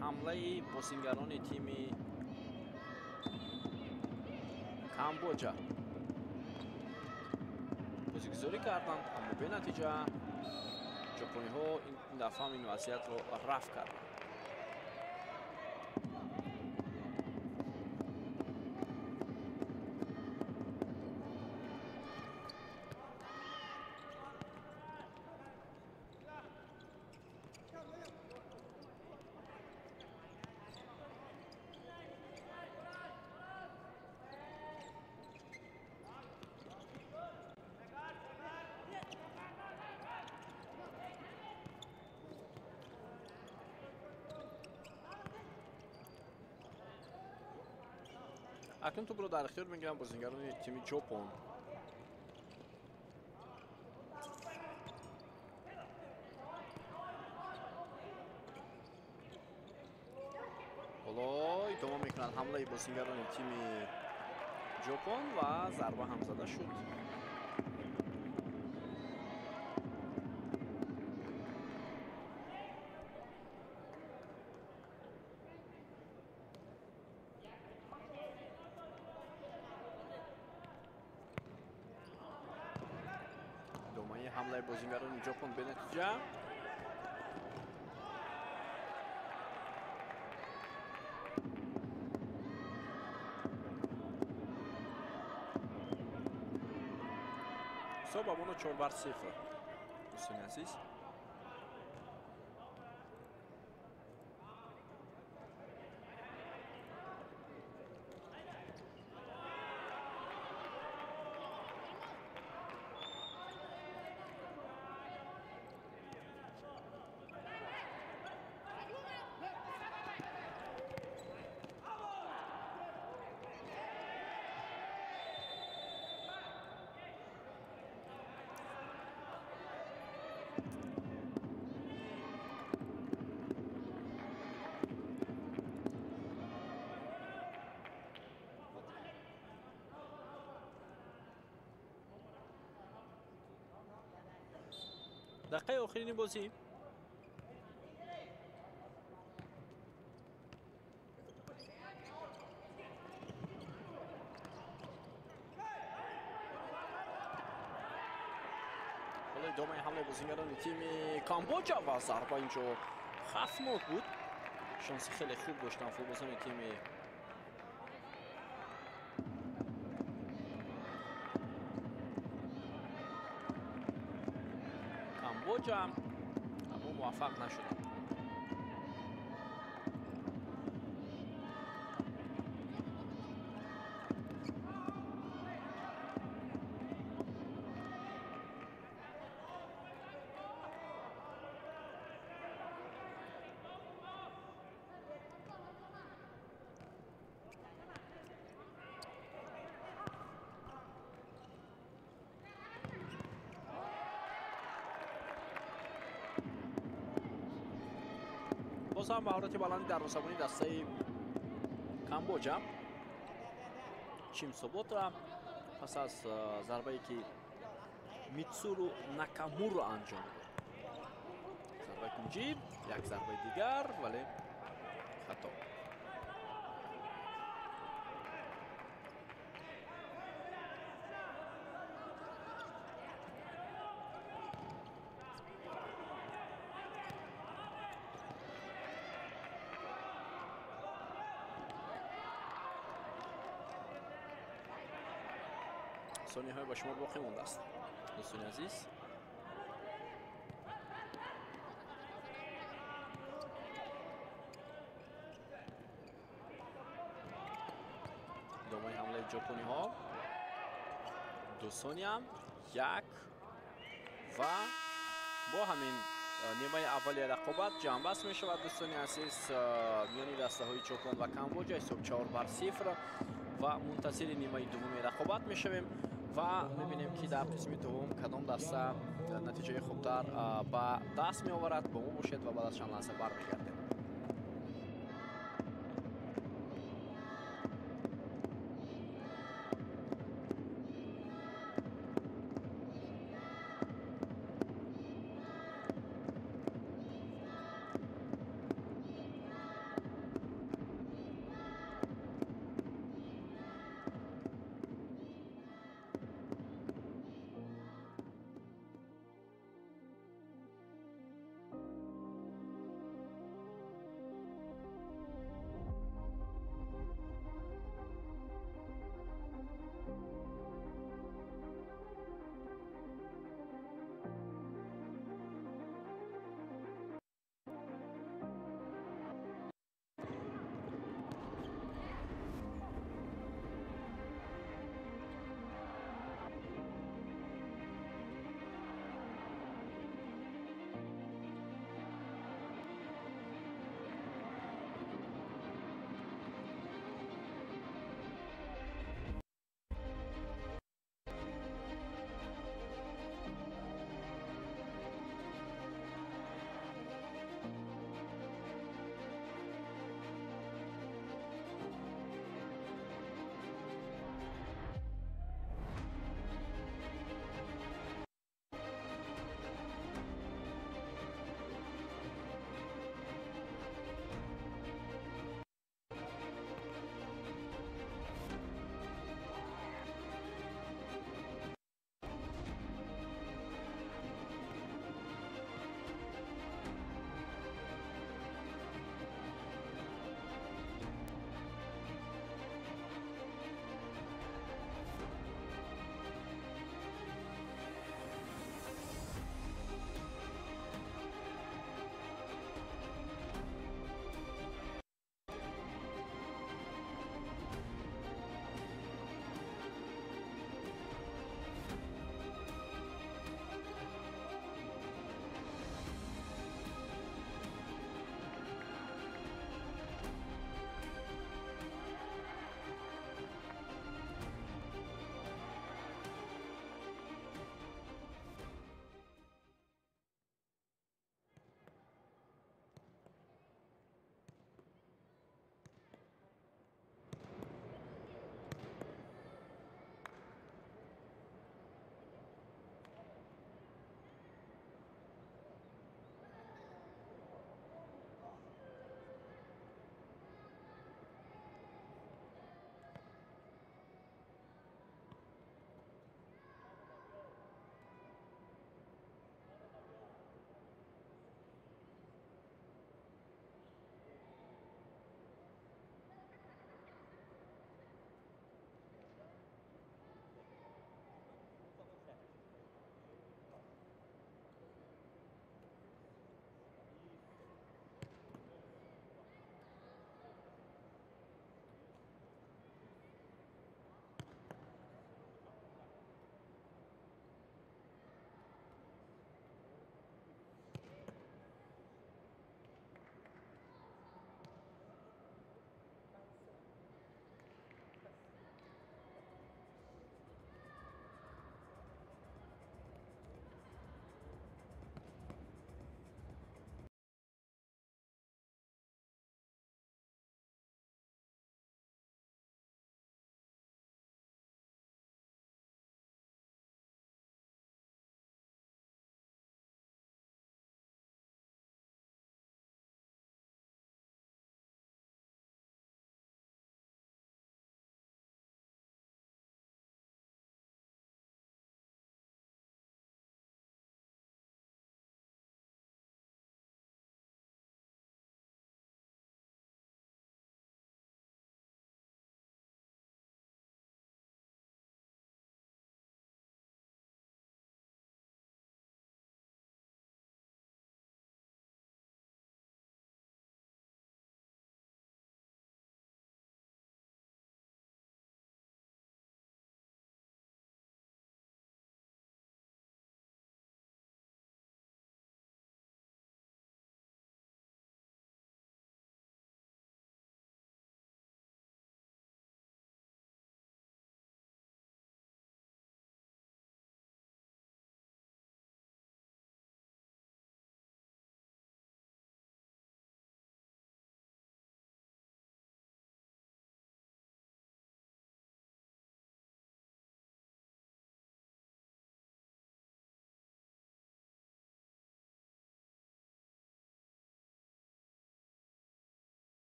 S2: حمله بازیکنان تیم کامبوجا بازیگذاری کردند، اما به نتیجه ژاپنی ها این دفعه این وضعیت رو رفع کردند. اکنون توپ رو در اختیار میگیرن بازیکنان تیم ژاپن. حالا ادامه میکنن حمله بازیکنان تیم ژاپن و ضربه هم زده شد. حمله بازیکنان ژاپن به نتیجه حساب همونو 4-0 دوستان عزیز. دقیقه آخرین بازی ادامه حمله بازیگران تیم کامبوجا و ضربه اینجا خطرناک بود. شانس خیلی خوب داشتن فوتبالزن تیم کامبوجا، اما موفق نشدن. باز هم مهارت بلند دروازه‌بانی دسته کامبوجا. چیم سوبوترا پس از ضربه‌ای که میتسورو ناکامورا انجام داد. ضربه کنجی، یک ضربه دیگر ولی خطا. ثانیه های با شما باقی مونده است دوستان عزیز. ادامه حمله ژاپنی ها. 2 ثانیه، 1 و با همین نیمه اولی رقابت جنببست می شود دوستان عزیز میان دسته های ژاپن و کامبوجا. حساب 4-0 و منتظر نیمه دومی رقابت می شویم و میبینیم که در قسمت دوم کدام دسته نتیجه خوبتر به دست می آورد. با ما باشید و بعد از چند لحظه برمیگردیم.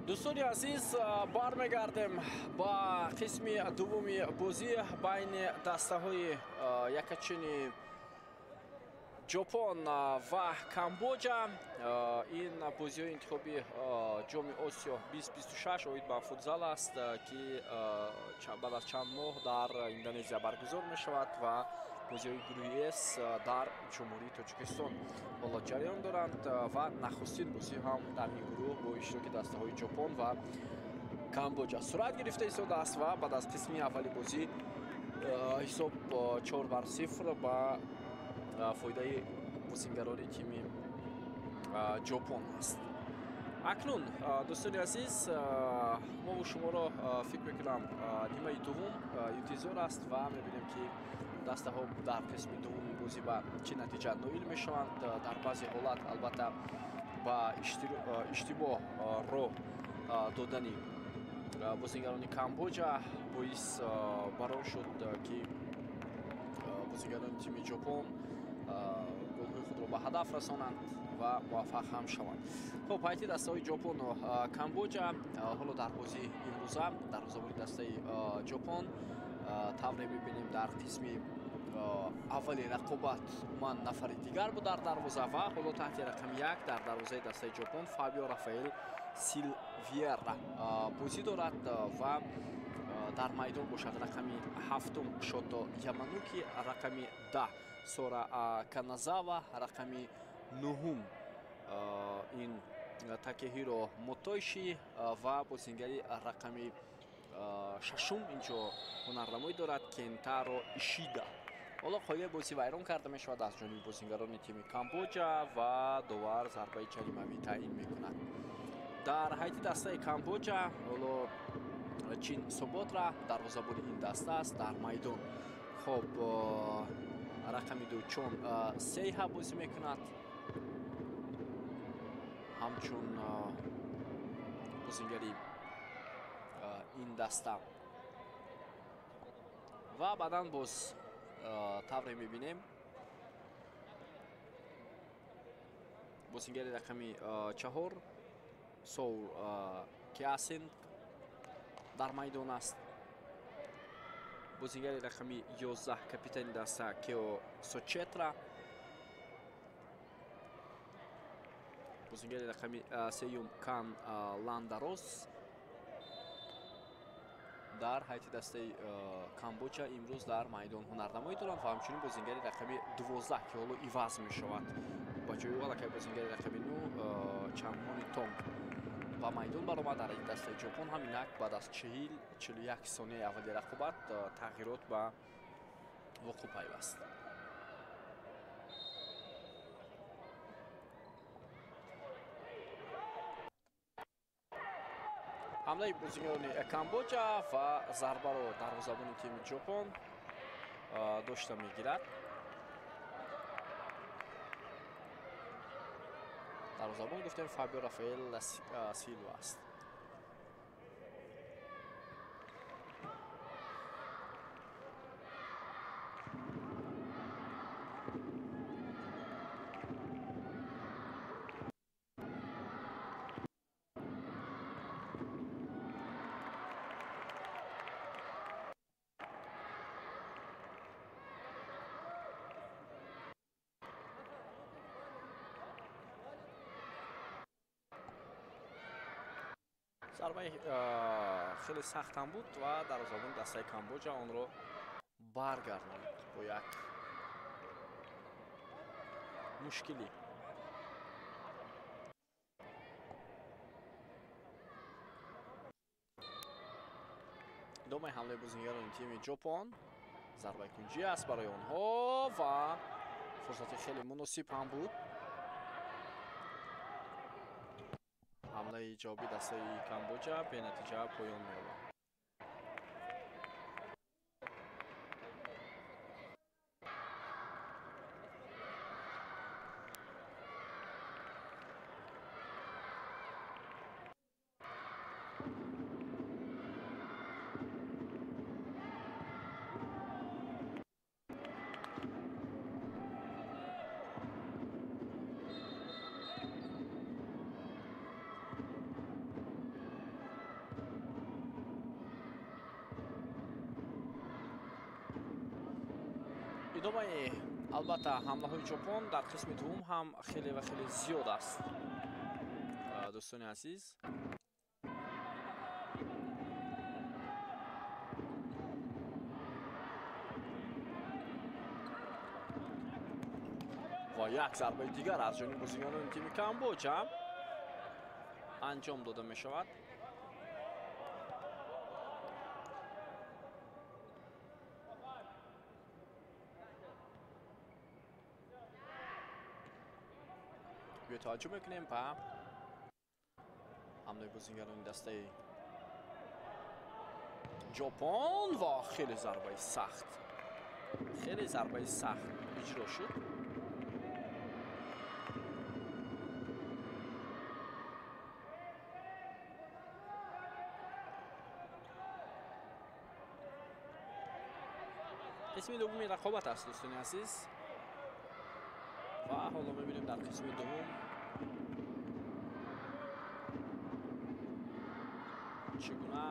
S2: دوستانی عزیز برمیگردیم با قسم دومی بازی بین دسته‌های یکچین ژاپن و کامبوجا. این بازی انتخابی جام آسیا 2026 اوید با فوتزال است که بعد از چند ماه در اندونزیا برگزار می شود و بازی گروهی اس در جمهوری تاجیکستان حالا جریان دارند و نخستین بازی هم در این گروه با اشتراک دسته‌های ژاپن و کامبوجا صورت گرفته ایستاده است و بعد از قسم اولی بازی حساب 4-0 با فایده بازیگران تیم ژاپن است. اکنون دوستان عزیز ما و شما را فکر میکنم نیمه دوم انتظار است و میبینیم که دسته ها در قسم دوم بازی با چه نتیجه نایل میشوند. در بعضی حالات البته با اشتباه رو دادن بازیگران کامبوجا باعث بران شد که بازیگران تیم ژاپن گل‌های خود را به هدف رسانند و موفق هم شوند. خب حیاتی دسته‌های ژاپن و کامبوجا حالا در بازی امروزه در روزباری دسته ژاپن طوری می‌بینیم در قسم اولی رقابت من نفر دیگر بود در دروازه و حالا تحت رقم 1 در دروازه دسته ژاپن فابیو رافائل سیلویرا بازی دارد و در میدان باشد رقم 7 شوتو یامانوکی، رقم 10 سورا کانازاوا، رقم 9 این تاکهیرو мотойши و بازیگری رقم 6 اینجا هنرنمایی دارد کентаро ишида. حالا خواهی بازی ویران کرده می شود از جانب بازیگران تیم کامبوجا و دوباره ضربه جریمه‌ای تعیین می کند. در حیاتی دسته کامبوجا حالا چین سوبوترا دروازه‌بان این دسته است در میدان. خب رقم 2 چون سیها بازی می کند، همچون بازیگری این دسته و بعدا باز طوری میبینیم بازیگری رقم 4 سول کیاسین در میدان است. بازیگری رقم 11 کاپیتان دسته کیو سوچترا، بازیگری رقم 3 کان لانداروس. در حیاتی دسته کامبوجا امروز در میدان هنرنمایی دارند و همچنین بازیگری رقم 12 که حالا عوض می شود با جای والا که بازیگری رقم чангмони тонг ба майдон баромад. Дар дастаи ҷопон ҳам инак баъд аз 40-41 сонияи аввали рақобат тағйирот ба вуқӯъ пайваст. ҳамлаи бозигарони Камбоҷа ва зарбаро дарвозабони тими ҷопон дошта мегирад. дарвозабон гуфтем Фабио Рафаэл Силва аст. зарбаи хеле сахтам буд ва дарвозабон дастаи Камбоҷа онро баргардонид бо як мушкилӣ. идомаи ҳамлаи бозигарони тими ҷопон. зарбаи кунҷӣ аст барои онҳо ва фурсати хеле муносиб ҳам буд. ҳамлаи иҷобӣ дастаи Камбоҷа бенатиҷа поён меёбад. идомаи албатта ҳамлаҳои ҷопон дар қисми дуввум ҳам хеле ва хеле зиёд аст. дӯстони азиз, ва як зарбаи дигар аз ҷониби бозигарони тими Камбоҷа анҷом дода мешавад. биё таваҷҷӯҳ мекунем ба ҳамлаи бозигарони дастаи ҷопон ва хеле зарбаи сахт иҷро шуд. қисми дуввуми рақобат аст дӯстони азиз ва ҳоло мебинем дар қисми дуввум чӣ гуна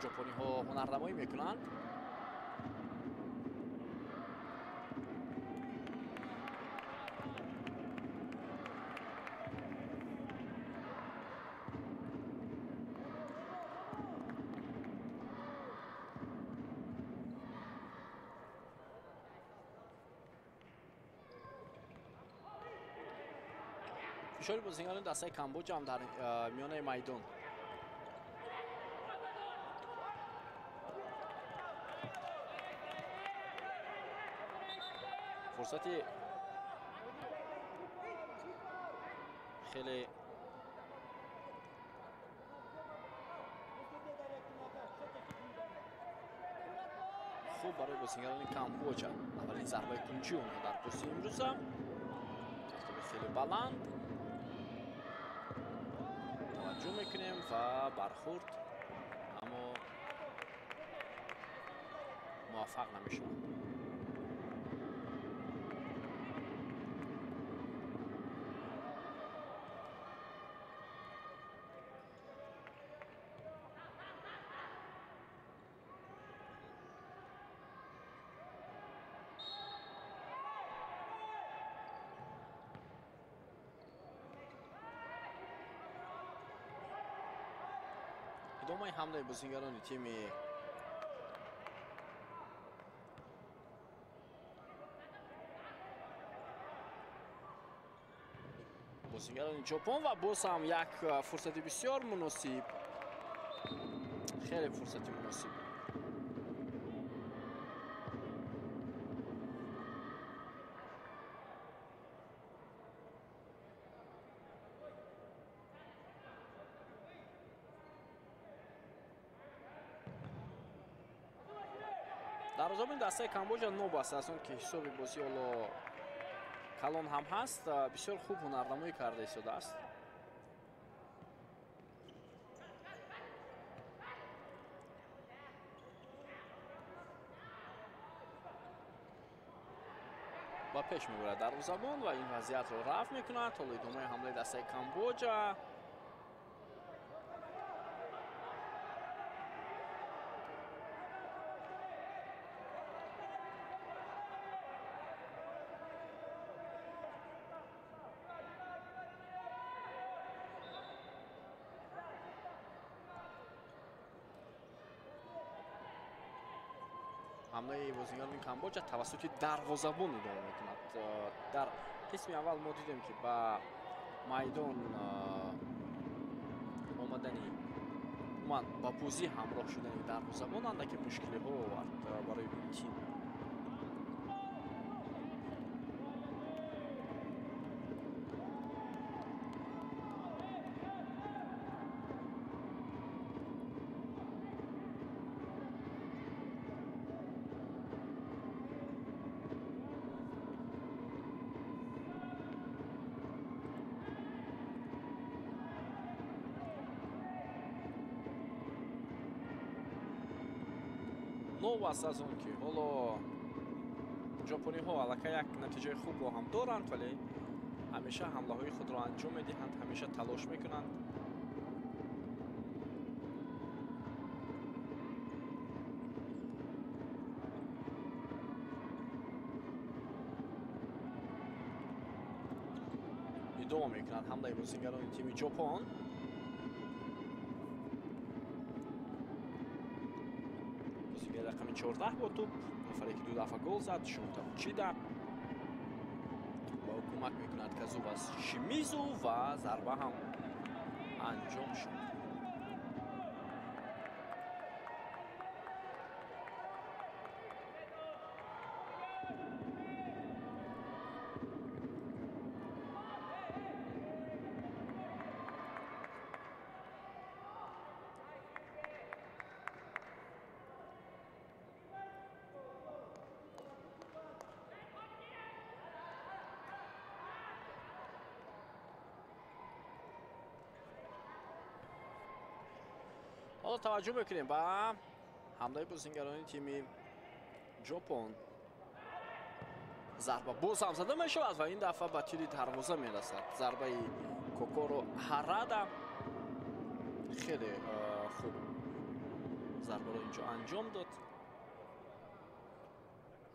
S2: ҷопониҳо ҳунарнамоӣ мекунанд. фишори бозигарони дастаи Камбоҷа ҳам дар миёнаи майдон. фурсати хеле хуб барои бозигарони Камбоҷа. аввалин зарбаи кунҷӣ онҳо дар пӯсти имрӯза. рафтори хеле баланд. таваҷҷӯҳ мекунем ва бархӯрд, аммо муваффақ намешавад. идомаи ҳамлаи бозигарони тими بازیگران ژاپن و باز هم یک فرصت بسیار مناسب، خیلی فرصت مناسب. در زمین دسته کامبوجا نو باست از اون که حساب بازی حالا کلان هم هست، بسیار خوب هنرنمایی کرده ایستاده است. با پیش میبرد در زمان و این وضعیت رو رفع میکنند. حالا ادامه حمله دسته کامبوجا. حمله بازیکنان کامبوجا توسط دروازه‌بان ادامه میکند. در قسم اول ما دیدیم که با میدان آمدنی من با بازی همراه شدن دروازه‌بان اندکی مشکلی ها آورد برای این تیم. نو است از اون که حالا ژاپنی ها علاقه یک نتیجه خوب رو هم دارند، ولی همیشه حمله های خود را انجام میدهند، همیشه تلاش میکنند. ادامه میکنند حمله بازیگران تیم ژاپن. بازیگر رقم 14 با توپ، نفری که 2 دفعه گل زد، شوت چیده با کمک میکند کازو از شیمیزو و ضربه هم انجام شد. حالا توجه بکنیم با حمله بازیگران تیم ژاپن. ضربه باز هم زده می شود و این دفعه به تیر دروازه می رسد. ضربه کوکورو هارادا خیلی خوب ضربه رو اینجا انجام داد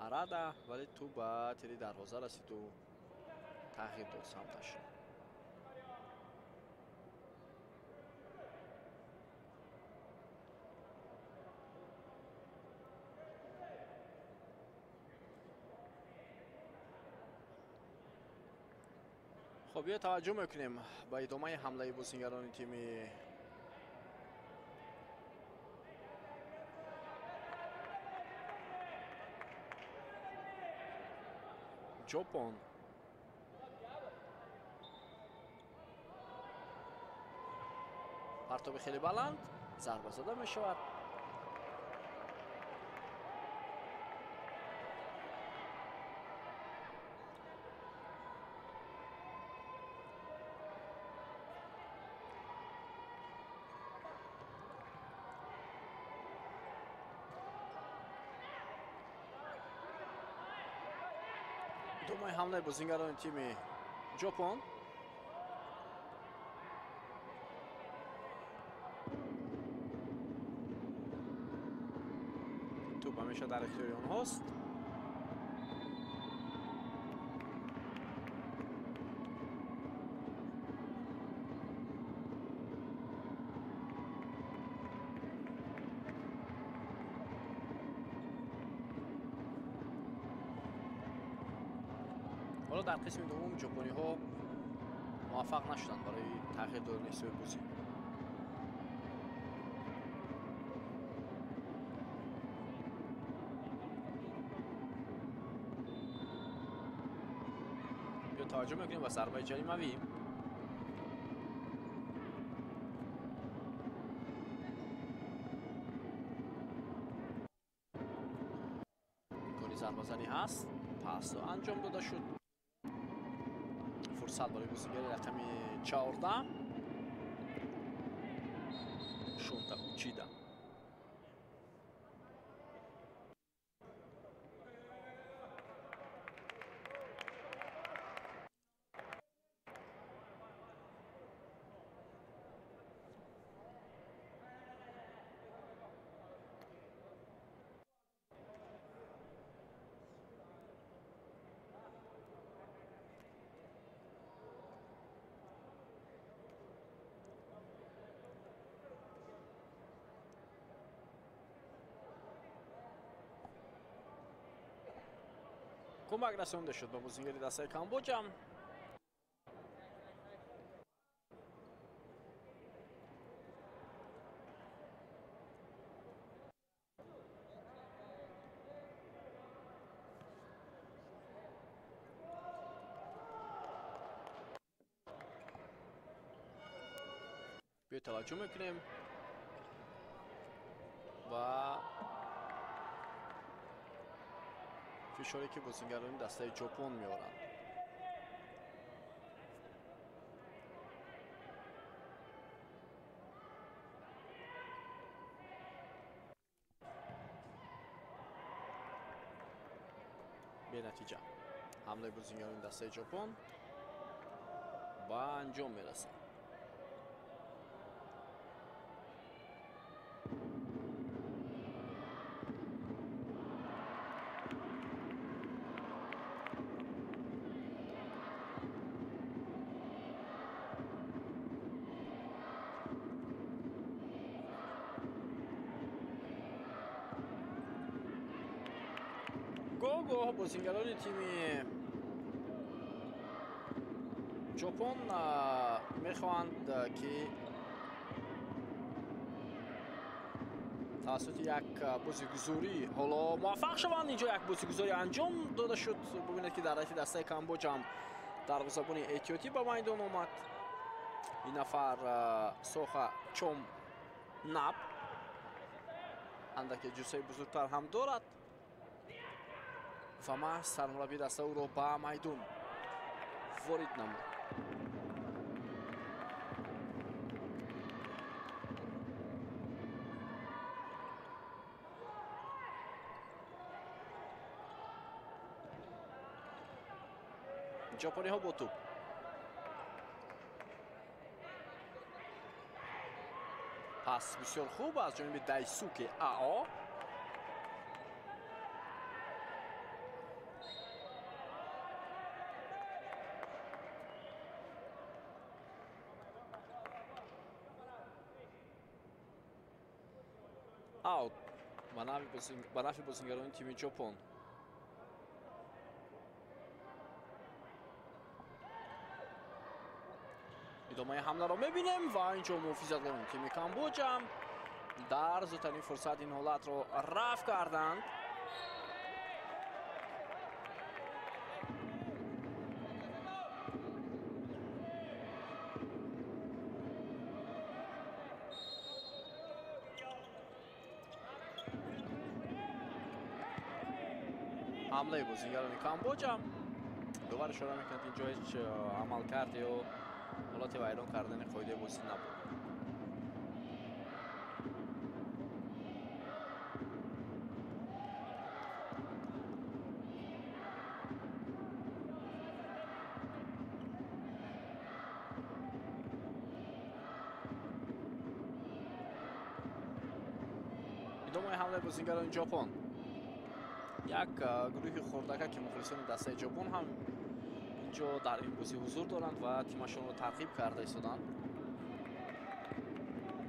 S2: هارادا، ولی تو به تیر دروازه رسید و تغییر داد سمتش. خب یه توجه میکنیم با ادامه حمله بازیگران تیم ژاپن. پرتاب خیلی بلند، ضربه زده می شود. ادامه حمله بازیگران تیم ژاپن. توپ همیشه در اختیار آنهاست. حالا در قسم دوم ژاپنی ها موفق نشدن برای تغییر دور نسبت بازی. بیا توجه میکنیم با ضربه جریمه‌ای. گلی ضربه‌زنی هست، پاس انجام داده شد. فرصت برای بازیگر رقم 14 شونتا کوچیدا. کمک رسونده شد به بازیگری دسته کامبوجا. بیا توجه میکنیم و فشاری که بازیگران دسته ژاپن میارند. به نتیجه حمله بازیگران دسته ژاپن با انجام میرسه. گاه بازیگران تیم ژاپن میخواهند که توسط یک بازیگزاری حالا موفق شوند. اینجا یک بازیگزاری انجام داده شد. ببینید که در حیط دسته کامبوج هم دروازه‌بان احتیاطی به میدان آمد. این نفر سوخا چوم ناب اندک جسه بزرگتر هم دارد و ما سرمربی دسته او رو به میدان وارد نمود. ژاپنی ها با توپ پس بسیار خوب از جانب دایسوکی آو. آوت به نفع بازیگران تیم ژاپن. ادامه حمله را میبینیم و اینجا محافظتگران تیم کامبوج هم در زودترین فرصت این حالت را رفع کردند. حمله بازیگران کامبوج هم دوباره اشاره میکنند اینجا هیچ عمل کرده و حالت ویران کردن قاعده بازی نبود. ادامه حمله بازیگران ژاپن. یک گروه خردک که مخلصان دسته ژاپن هم اینجا در این بازی حضور دارند و تیمشون رو ترغیب کرده ایستادند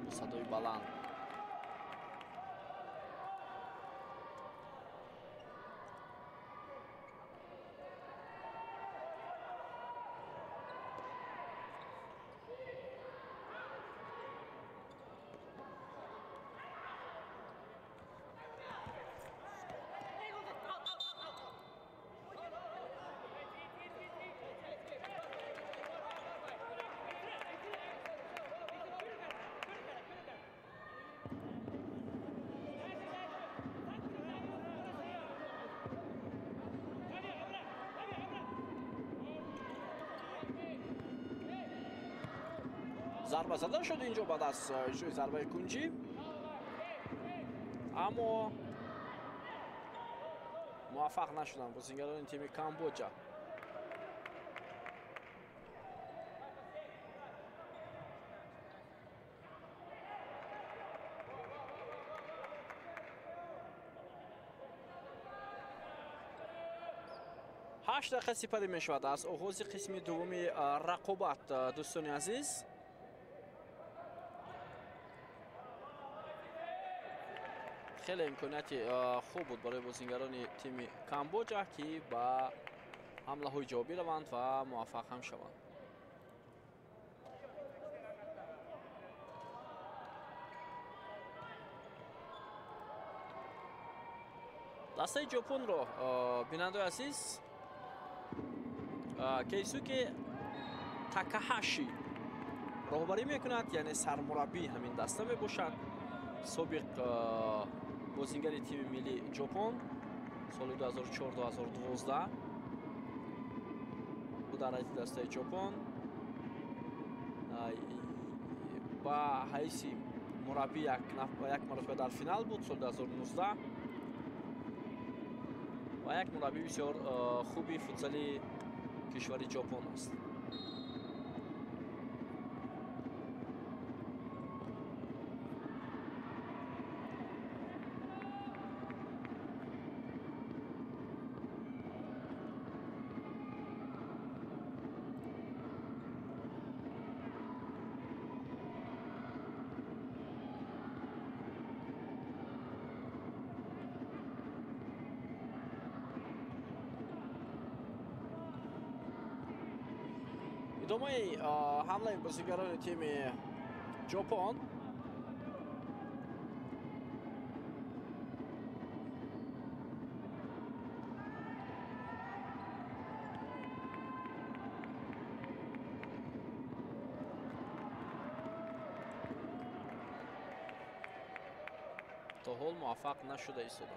S2: با صدای بلند. ضربه زده شد اینجا بعد از اجرای ضربه کنجی، اما موفق نشدن بازیگران تیم کامبوجا. هشت دقیقه سپری می شود از آغاز قسم دومی رقابت. دوستان عزیز، خیلی امکانیت خوب بود برای بازیگران تیم کامبوجا که با حمله های جوابی روند و موفق هم شوند. دسته ژاپن رو بیننده عزیز کیسوکی تاکاهاشی راهبری میکند، یعنی سرمربی همین دسته می باشد. سابق بازیگر تیم ملی ژاپن سال 2004-2012 او در رئیس دسته ژاپن با حیث مربی یک مرتبه در فینال بود سال 2019 و یک مربی بسیار خوبی فوتسالی کشور ژاپن است. ادامه حمله بازیگران تیم ژاپن. تا حال موفق نشده ایستادن.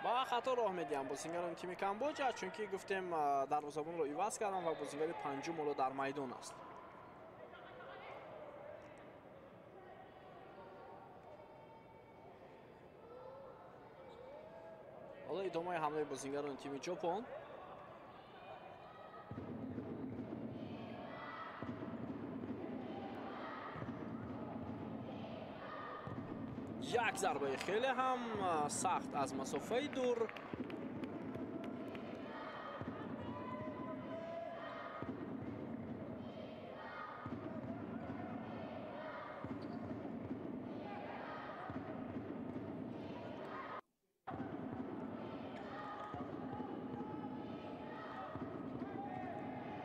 S2: با خطا راه میدیم بازیگران تیم کامبوجا، چون که گفتیم دروازه‌بان رو عوض کردن و بازیگر پنجم رو در میدان است. حالا ادامه حمله بازیگران تیم ژاپن. یک ضربه خیلی هم سخت از مسافه دور.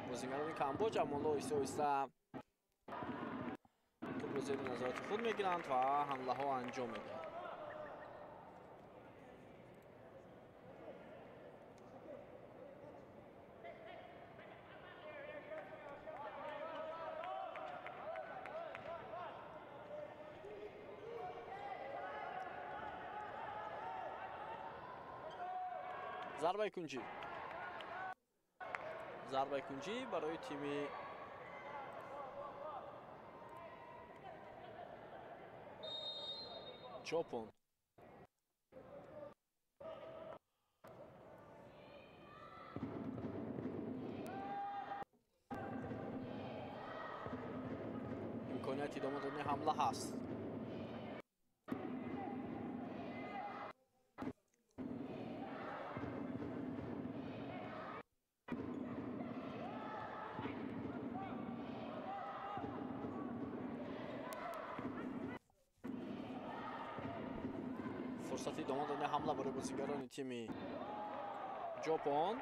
S2: بازیگران کامبوجا مولا ایسته توپ رو زیر نظارت خود میگیرند و حمله ها انجام میدهند. ضربه کنجی برای تیم ژاپن. امکانیت ادامه دادن حمله هست. фурсати идома додани ҳамла барои бозигарони тими ҷопон.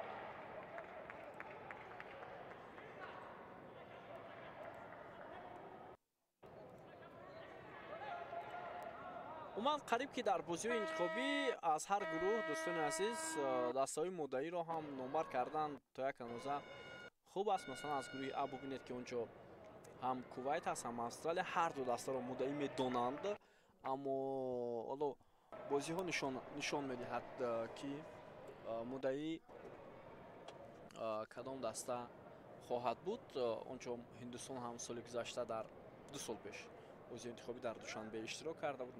S2: умуман қариб ки дар бозиҳои интихобӣ аз ҳар гурӯҳ дӯстони азиз дастаҳои моддаиро ҳам номбар карданд то як андоза хуб аст. Масалан аз гурӯҳи А бубинед ки онҷо ҳам Кувайт аст, ҳам Австралия, ҳар ду дастаро муддаӣ медонанд, аммо ҳоло бозиҳо нишон медиҳад ки муддаӣ кадом даста хоҳад буд. ончо Ҳиндустон ҳам соли гузашта дар 2 сол пеш бозиҳои интихобӣ дар Душанбе иштирок карда буд,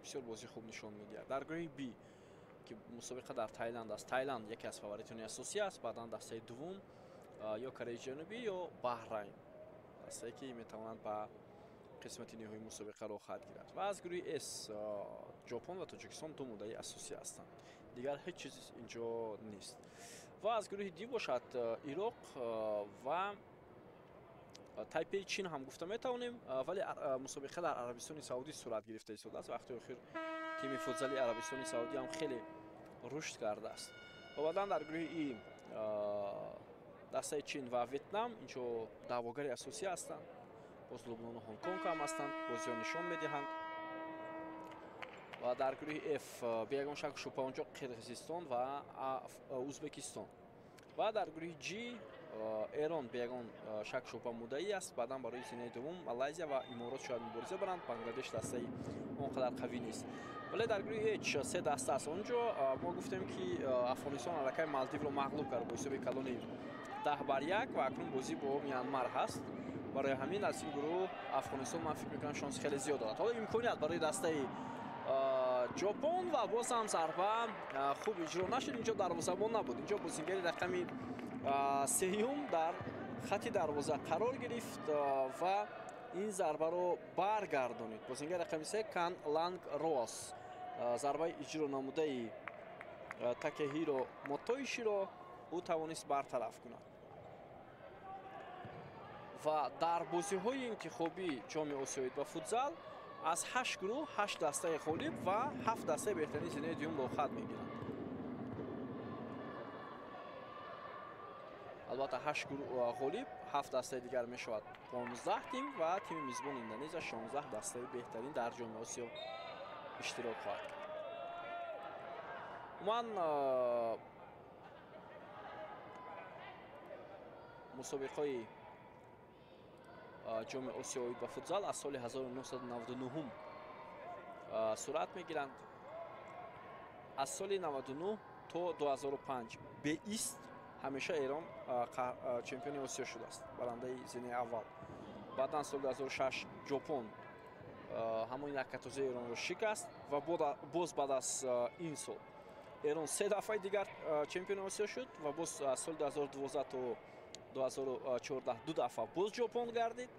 S2: бисёр бозии хуб нишон медиҳад. Дар гурӯҳи Б ки мусобиқа дар Таиланд аст, Таиланд яке аз фаворитони асосӣ аст, баъдан дастаи дуввум ё Кореяи Ҷанубӣ ё Баҳрайн, дастае ки метавонад ба қисмати ниҳоии мусобиқа роҳ хоҳад гирад. Ва аз гурӯҳи С Ҷопон ва Тоҷикистон ду муддаи асосӣ ҳастанд, дигар ҳеҷ чиз инҷо нест. ва аз гурӯҳи Д бошад Ироқ ва Тайпеи Чин ҳам гуфта метавонем, вале мусобиқа дар Арабистони Саудӣ сурат гирифта истодааст. Вақти охир тими футзали Арабистони Саудӣ ҳам хеле рушд кардааст. ва баъдан дар гурӯҳи И дастаи Чин ва Вьетнам инҷо даъвогари асосӣ ҳастанд. боз Лубнону Ҳонконг ҳам ҳастанд, бозиҳо нишон медиҳанд. ва дар гурӯҳи Ф беягон шаку шубҳа онҷо Қирғизистон ва Узбекистон. ва дар гурӯҳи Ҷ Эрон беягон шаку шубҳа муддаӣ аст. баъдан барои зинаи дуввум Малайзия ва Иморот шояд мубориза баранд. Бангладеш дастаи он қадар қавӣ нест. вале дар гурӯҳи Ҳ се даста аст. онҷо мо гуфтем ки Афғонистон аллакай Малдивро мағлуб кард бо ҳисоби калони 10-1 ва акнун бозӣ бо Мянмар ҳаст. барои ҳамин аз ин гурӯҳ Афғонистон ман фикр мекунам шонси хеле зиёд дорад. ҳоло имконият барои дастаи ҷопон ва боз ҳам зарба хуб иҷро нашуд. инҷо дарвозабон набуд. инҷо бозингари рақами сеюм дар хати дарвоза қарор гирифт ва ин зарбаро баргардонид. бозингари рақами 3 Кан Ланг Роас зарбаи иҷро намудаи Такеҳиро Мотоиширо ӯ тавонист бартараф кунад. ва дар бозиҳои интихобии ҷоми Осиёӣ ба футзал аз 8 гурӯҳ 8 дастаи ғолиб ва 7 дастаи беҳтарини зинаи дуюм лоҳад мегиранд. албатта 8 гурӯҳ ғолиб 7 дастаи дигар мешавад 15 тим ва тими мизбон Индонезия 16 дастаи беҳтарин дар ҷоми Осиё иштирок хоҳад кард. умуман мусобиқаи ҷоми Осиёӣ ба футзал аз соли 1999 сурат мегиранд. аз соли 99 то 2005 беист ҳамеша Эрон чемпиони Осиё шудааст, барандаи зинаи аввал. баъдан соли 2006 Ҷопон ҳамон яккатозаи Эронро шикаст ва боз баъд аз ин сол Эрон 3 дафъаи дигар чемпиони Осиё шуд ва боз аз соли 2012 то 2014 2 дафъа боз Ҷопон гардид.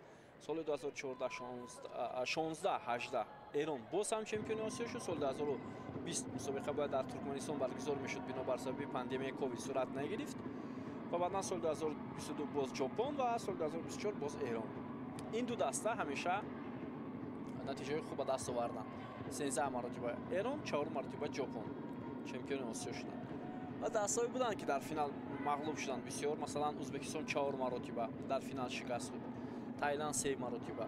S2: соли 2014-16-18 Эрон боз ҳам чемпиони Осиё шуд. соли 2020 мусобиқа бояд дар Туркманистон баргузор мешуд, бинобар сабаби пандемияи ковид сурат нагирифт. ва баъдан соли 2022 боз Ҷопон ва соли 2024 боз Эрон. ин ду даста ҳамеша натиҷаҳои хуб ба даст оварданд. 13 маротиба Эрон, 4 маротиба Ҷопон чемпиони Осиё шуданд. ва дастаҳое буданд ки дар финал мағлуб шуданд бисёр. масалан Узбекистон 4 маротиба дар финал шикаст худ. Таиланд 3 маротиба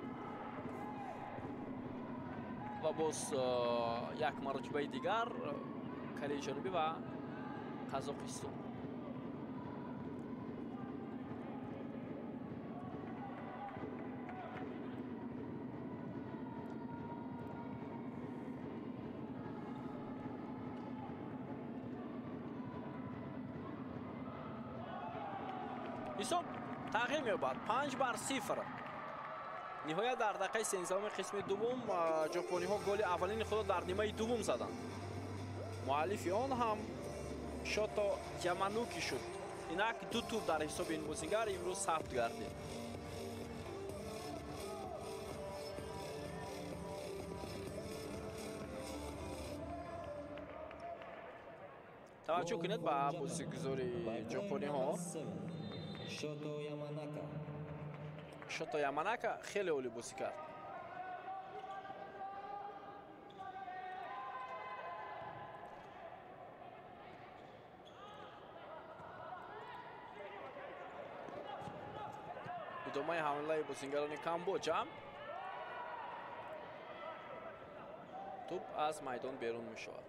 S2: ва боз як маротибаи дигар Кореяи Ҷанубӣ ва Қазоқистон. ҳисоб тағйир меёбад 5-0. ниҳоят дар дақиқаи 13 қисми дуввум ҷопониҳо голи аввалини худро дар нимаи дуввум заданд. муаллифи он ҳам Шото Ямануки шуд. инак 2 туп дар ҳисоби ин бозингар имрӯз сабт гардид. таваҷҷӯҳ кунед ба бозигузори ҷопониҳо. Шото Яманака хеле оли бозӣ кард. ادامه حمله بازیگران کامبوجا. توپ از میدان بیرون می شود.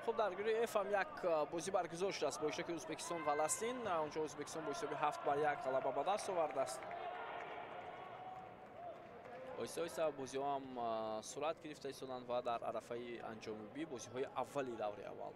S2: خب در گروه اف هم یک بازی برگزار شده است با اشتراک ازبکستان فلسطین. اونجا ازبکستان با حساب 7-1 غلبه به دست آورده است. آیسته بازی ها هم صورت گرفته ایستادند و در عرفه انجام بازی های اولی دور اول.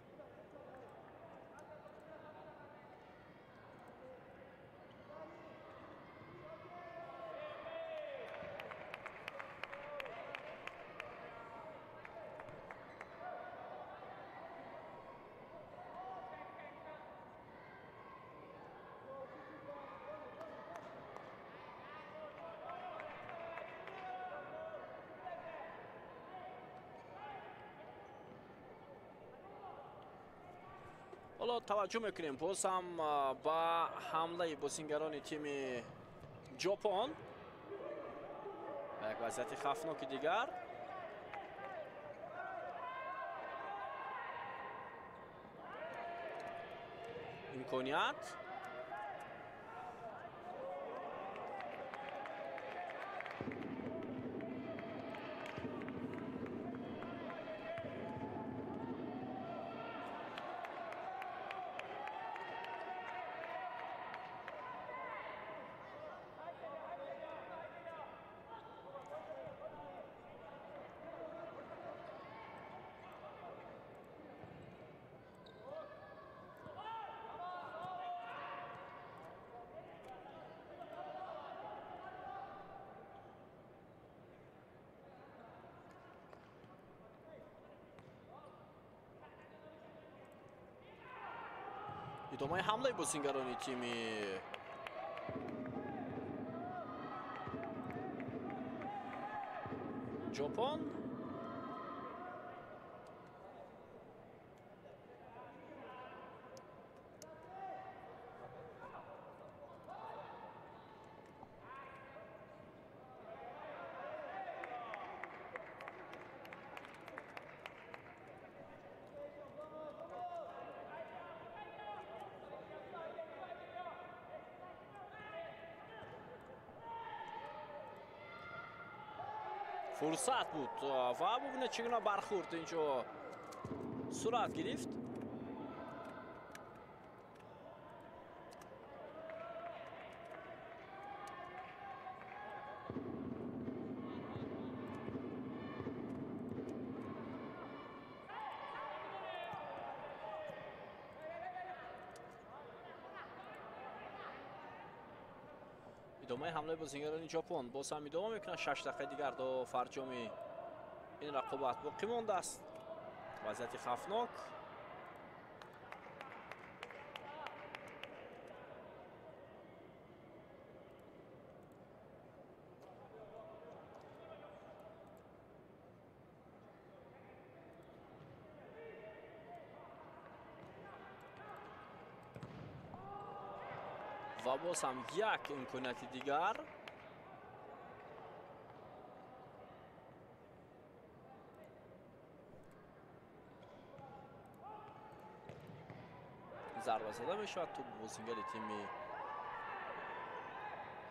S2: حالا توجه میکنیم باز هم با حمله بازیگران تیم ژاپن. یک وضعیت خطرناک دیگر. امکانیت ادامه حمله بازیگران تیم ژاپن. فرصت بود و ببینید چگونه برخورد اینجا صورت گرفت. ادامه حمله بازیگران ژاپن باز هم ادامه میکنه. 6 دقیقه دیگر تا فرجام این رقابت باقی مانده است. وضعیت خطرناک. و باز هم یک امکانیت دیگر. ضربه زده می شود. تو بازیگر تیم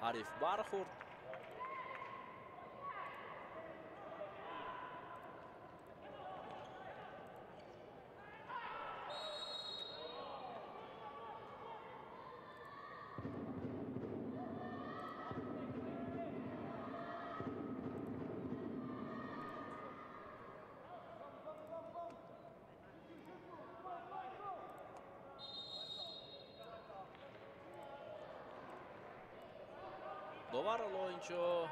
S2: حریف برخورد. داور الان اینجا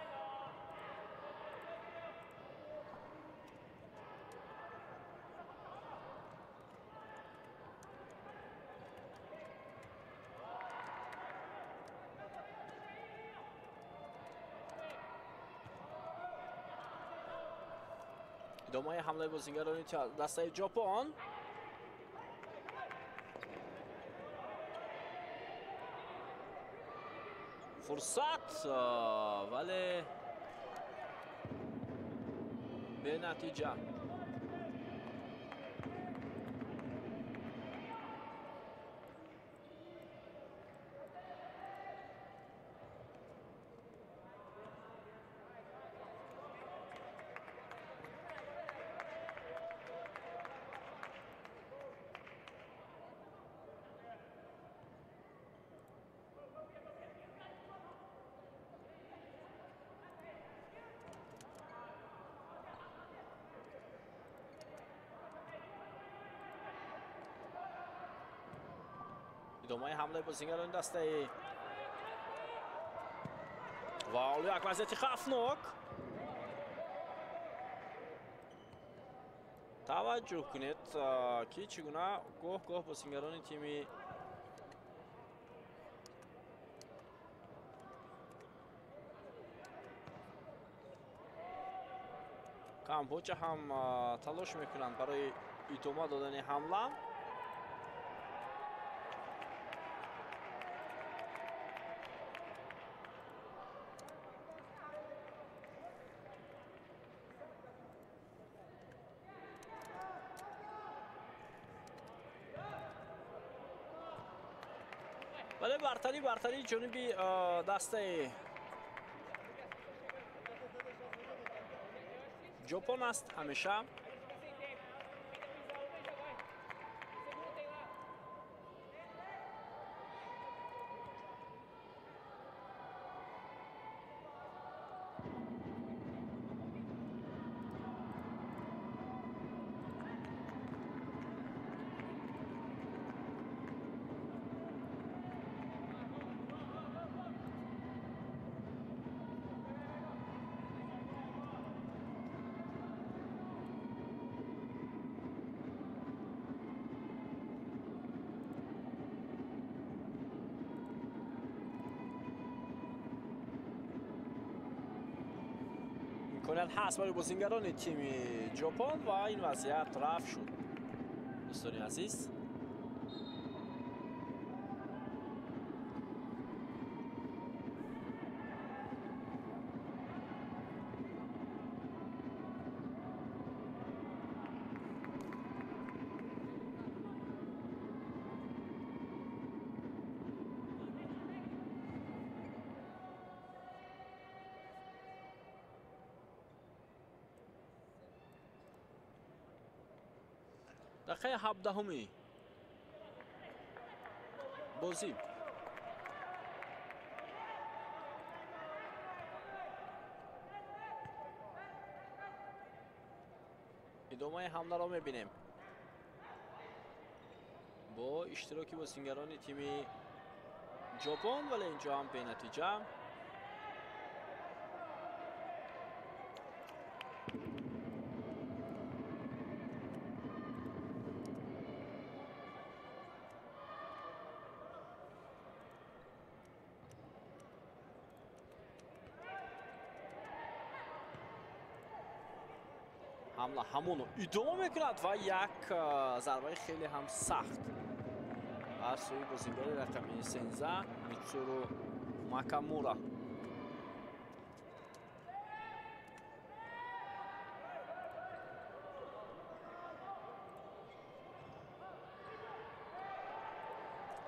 S2: ادامه حمله بازیگران دسته ژاپن. فرصت ولی به نتیجه. ادامه حمله بازیگران دسته و حالا یک وضعیت خطرناک. توجه کنید که چگونه گاه بازیگران تیم کامبوجا هم تلاش میکنند برای ادامه دادن حمله. ولی برتری جنوبی دسته ژاپن است همیشه. امکانیت هست برای بازیگران تیم ژاپن و این وضعیت رفع شد. دوستان عزیز، دقیقه 17 بازی. ادامه حمله را میبینیم با اشتراک بازیگران تیم ژاپن، ولی اینجا هم به نتیجه. حمله همونو ادامه میکند و یک ضربه خیلی هم سخت از سوی بازیگر رقم 13 میتسورو ماکامورا.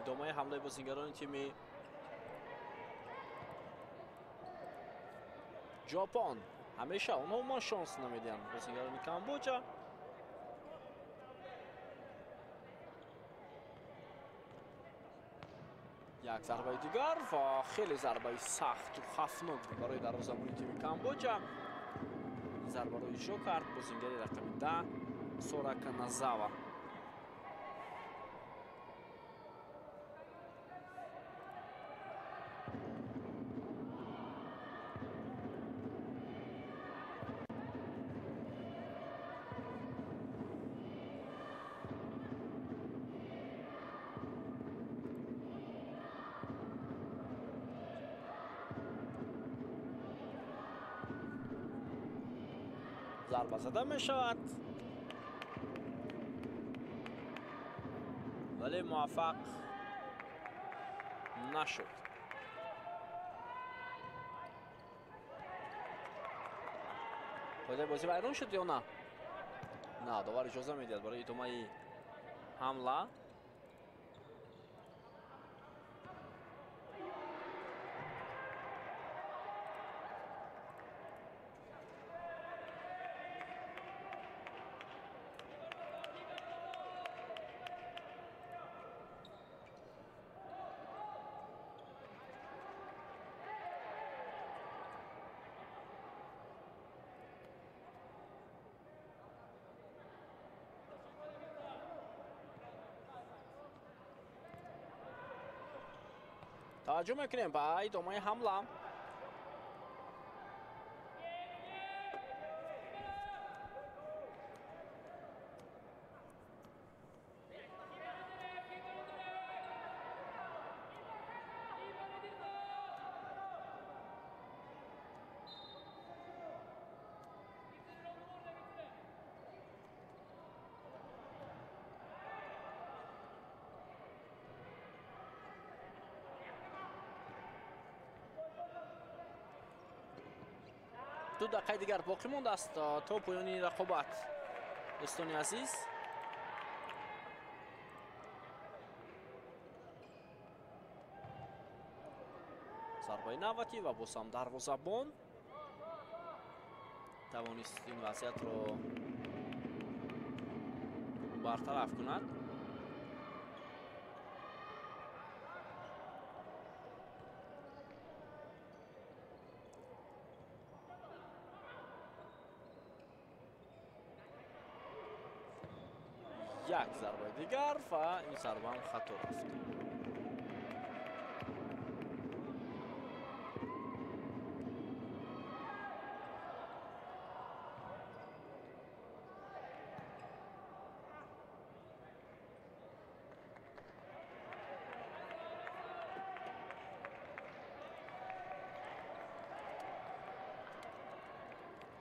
S2: ادامه حمله بازیگران تیم ژاپن. همیشه اونها ما شانس نمیدن بازیگران کامبوجا. یک ضربه دیگر و خیلی ضربه سخت و خطرناک برای دروازه‌بان تیم کامبوجا. ضربه رو اجرا کرد بازیگر رقم 10 سوراکا نازاوا. ضربه زده می شود ولی موفق نشد. پایده بازی ویران شد یا نه؟ نه، داور اجازه میدید برای ادامه حمله. توجه میکنیم به ادامه حمله. دو دقیقه دیگر باقی مونده است تا پایان رقابت. دوستان عزیز، ضربه نوبتی و بازم دروازه‌بان توانست این وضعیت رو برطرف کند. یک ضربه دیگر و این ضربه هم خطا رفت.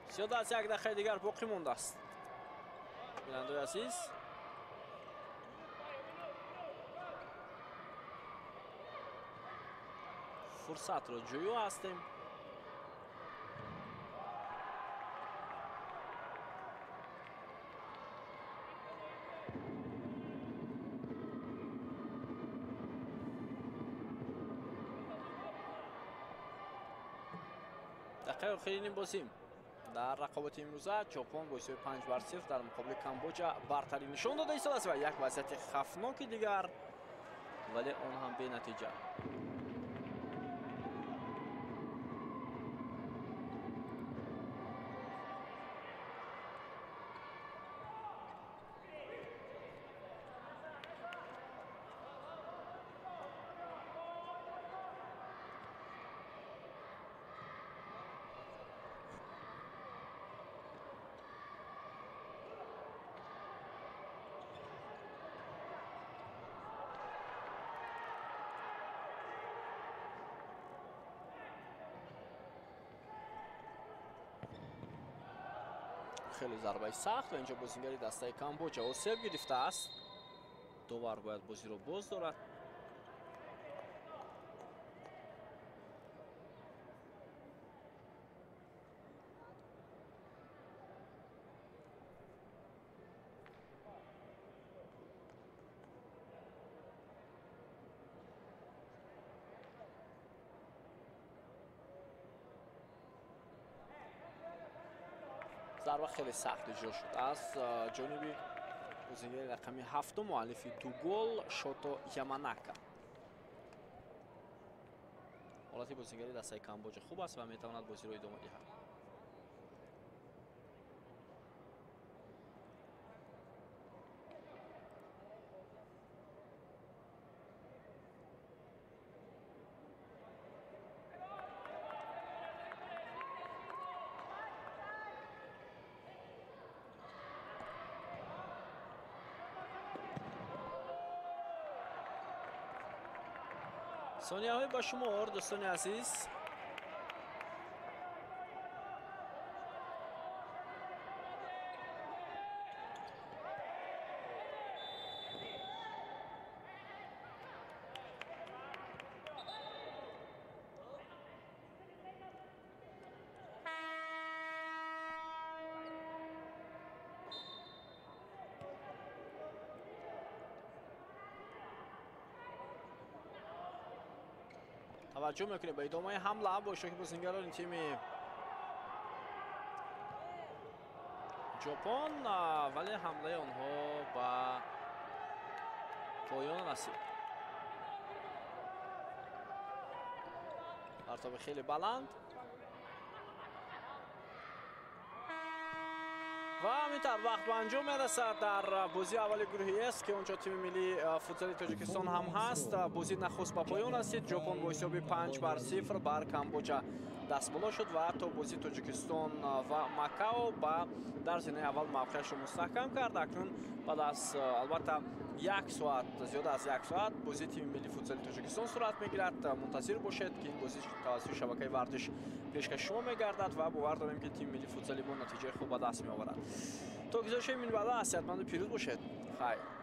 S2: زیاد از یک دقیقه دیگر باقی مونده است. بیننده عزیز، فرصت رو جویو هستیم. دقیقه آخرین این بازیم در رقابت امروزه ژاپن با 5-0 در مقابل کامبوجا برتری نشان داده ایستاده است و یک وضعیت خفناک دیگر، ولی آن هم به نتیجه. خیلی ضربه سخت و اینجا بازیگری دسته کامبوجا اوسیب گرفته است. دوبار باید بازی رو باز دارد. ضربه خیلی سخت اجرا شد از جانب بازیگر رقمی 7 مؤلف دو گل شوتو یاماناکا. حالت بازیگری دسته کامبوجا خوب است و میتواند بازی رو ادامه دهد. ثانیه های با شمار دوستان عزیز. توجه میکنیم به ادامه حمله با اشتراک بازیگران تیم ژاپن، ولی حمله آنها با پایان رسید. پرتاب خیلی بلند و همینطور وقت به انجام میرسد در بازی اول گروهی است که اونجا تیم ملی فوتبال تاجیکستان هم هست. بازی نخست به پایان رسید. ژاپن با حساب 5-0 بر کامبوجا دست بالا شد و حتی بازی تاجیکستان و ماکائو با در زمینه اول موقعش رو مستحکم کرد. اکنون بعد از البته یک ساعت، زیاده از یک ساعت، بازی تیم ملی فوتبال تاجیکستان صورت میگیرد. منتظر باشید که این بازی توسط شبکه ورزش پیشکش شما میگردد و باور داریم که تیم ملی فوتبال ما نتیجه خوب به دست می آورد. تا گزارش این بعد صحتمند و پیروز باشید. خیر.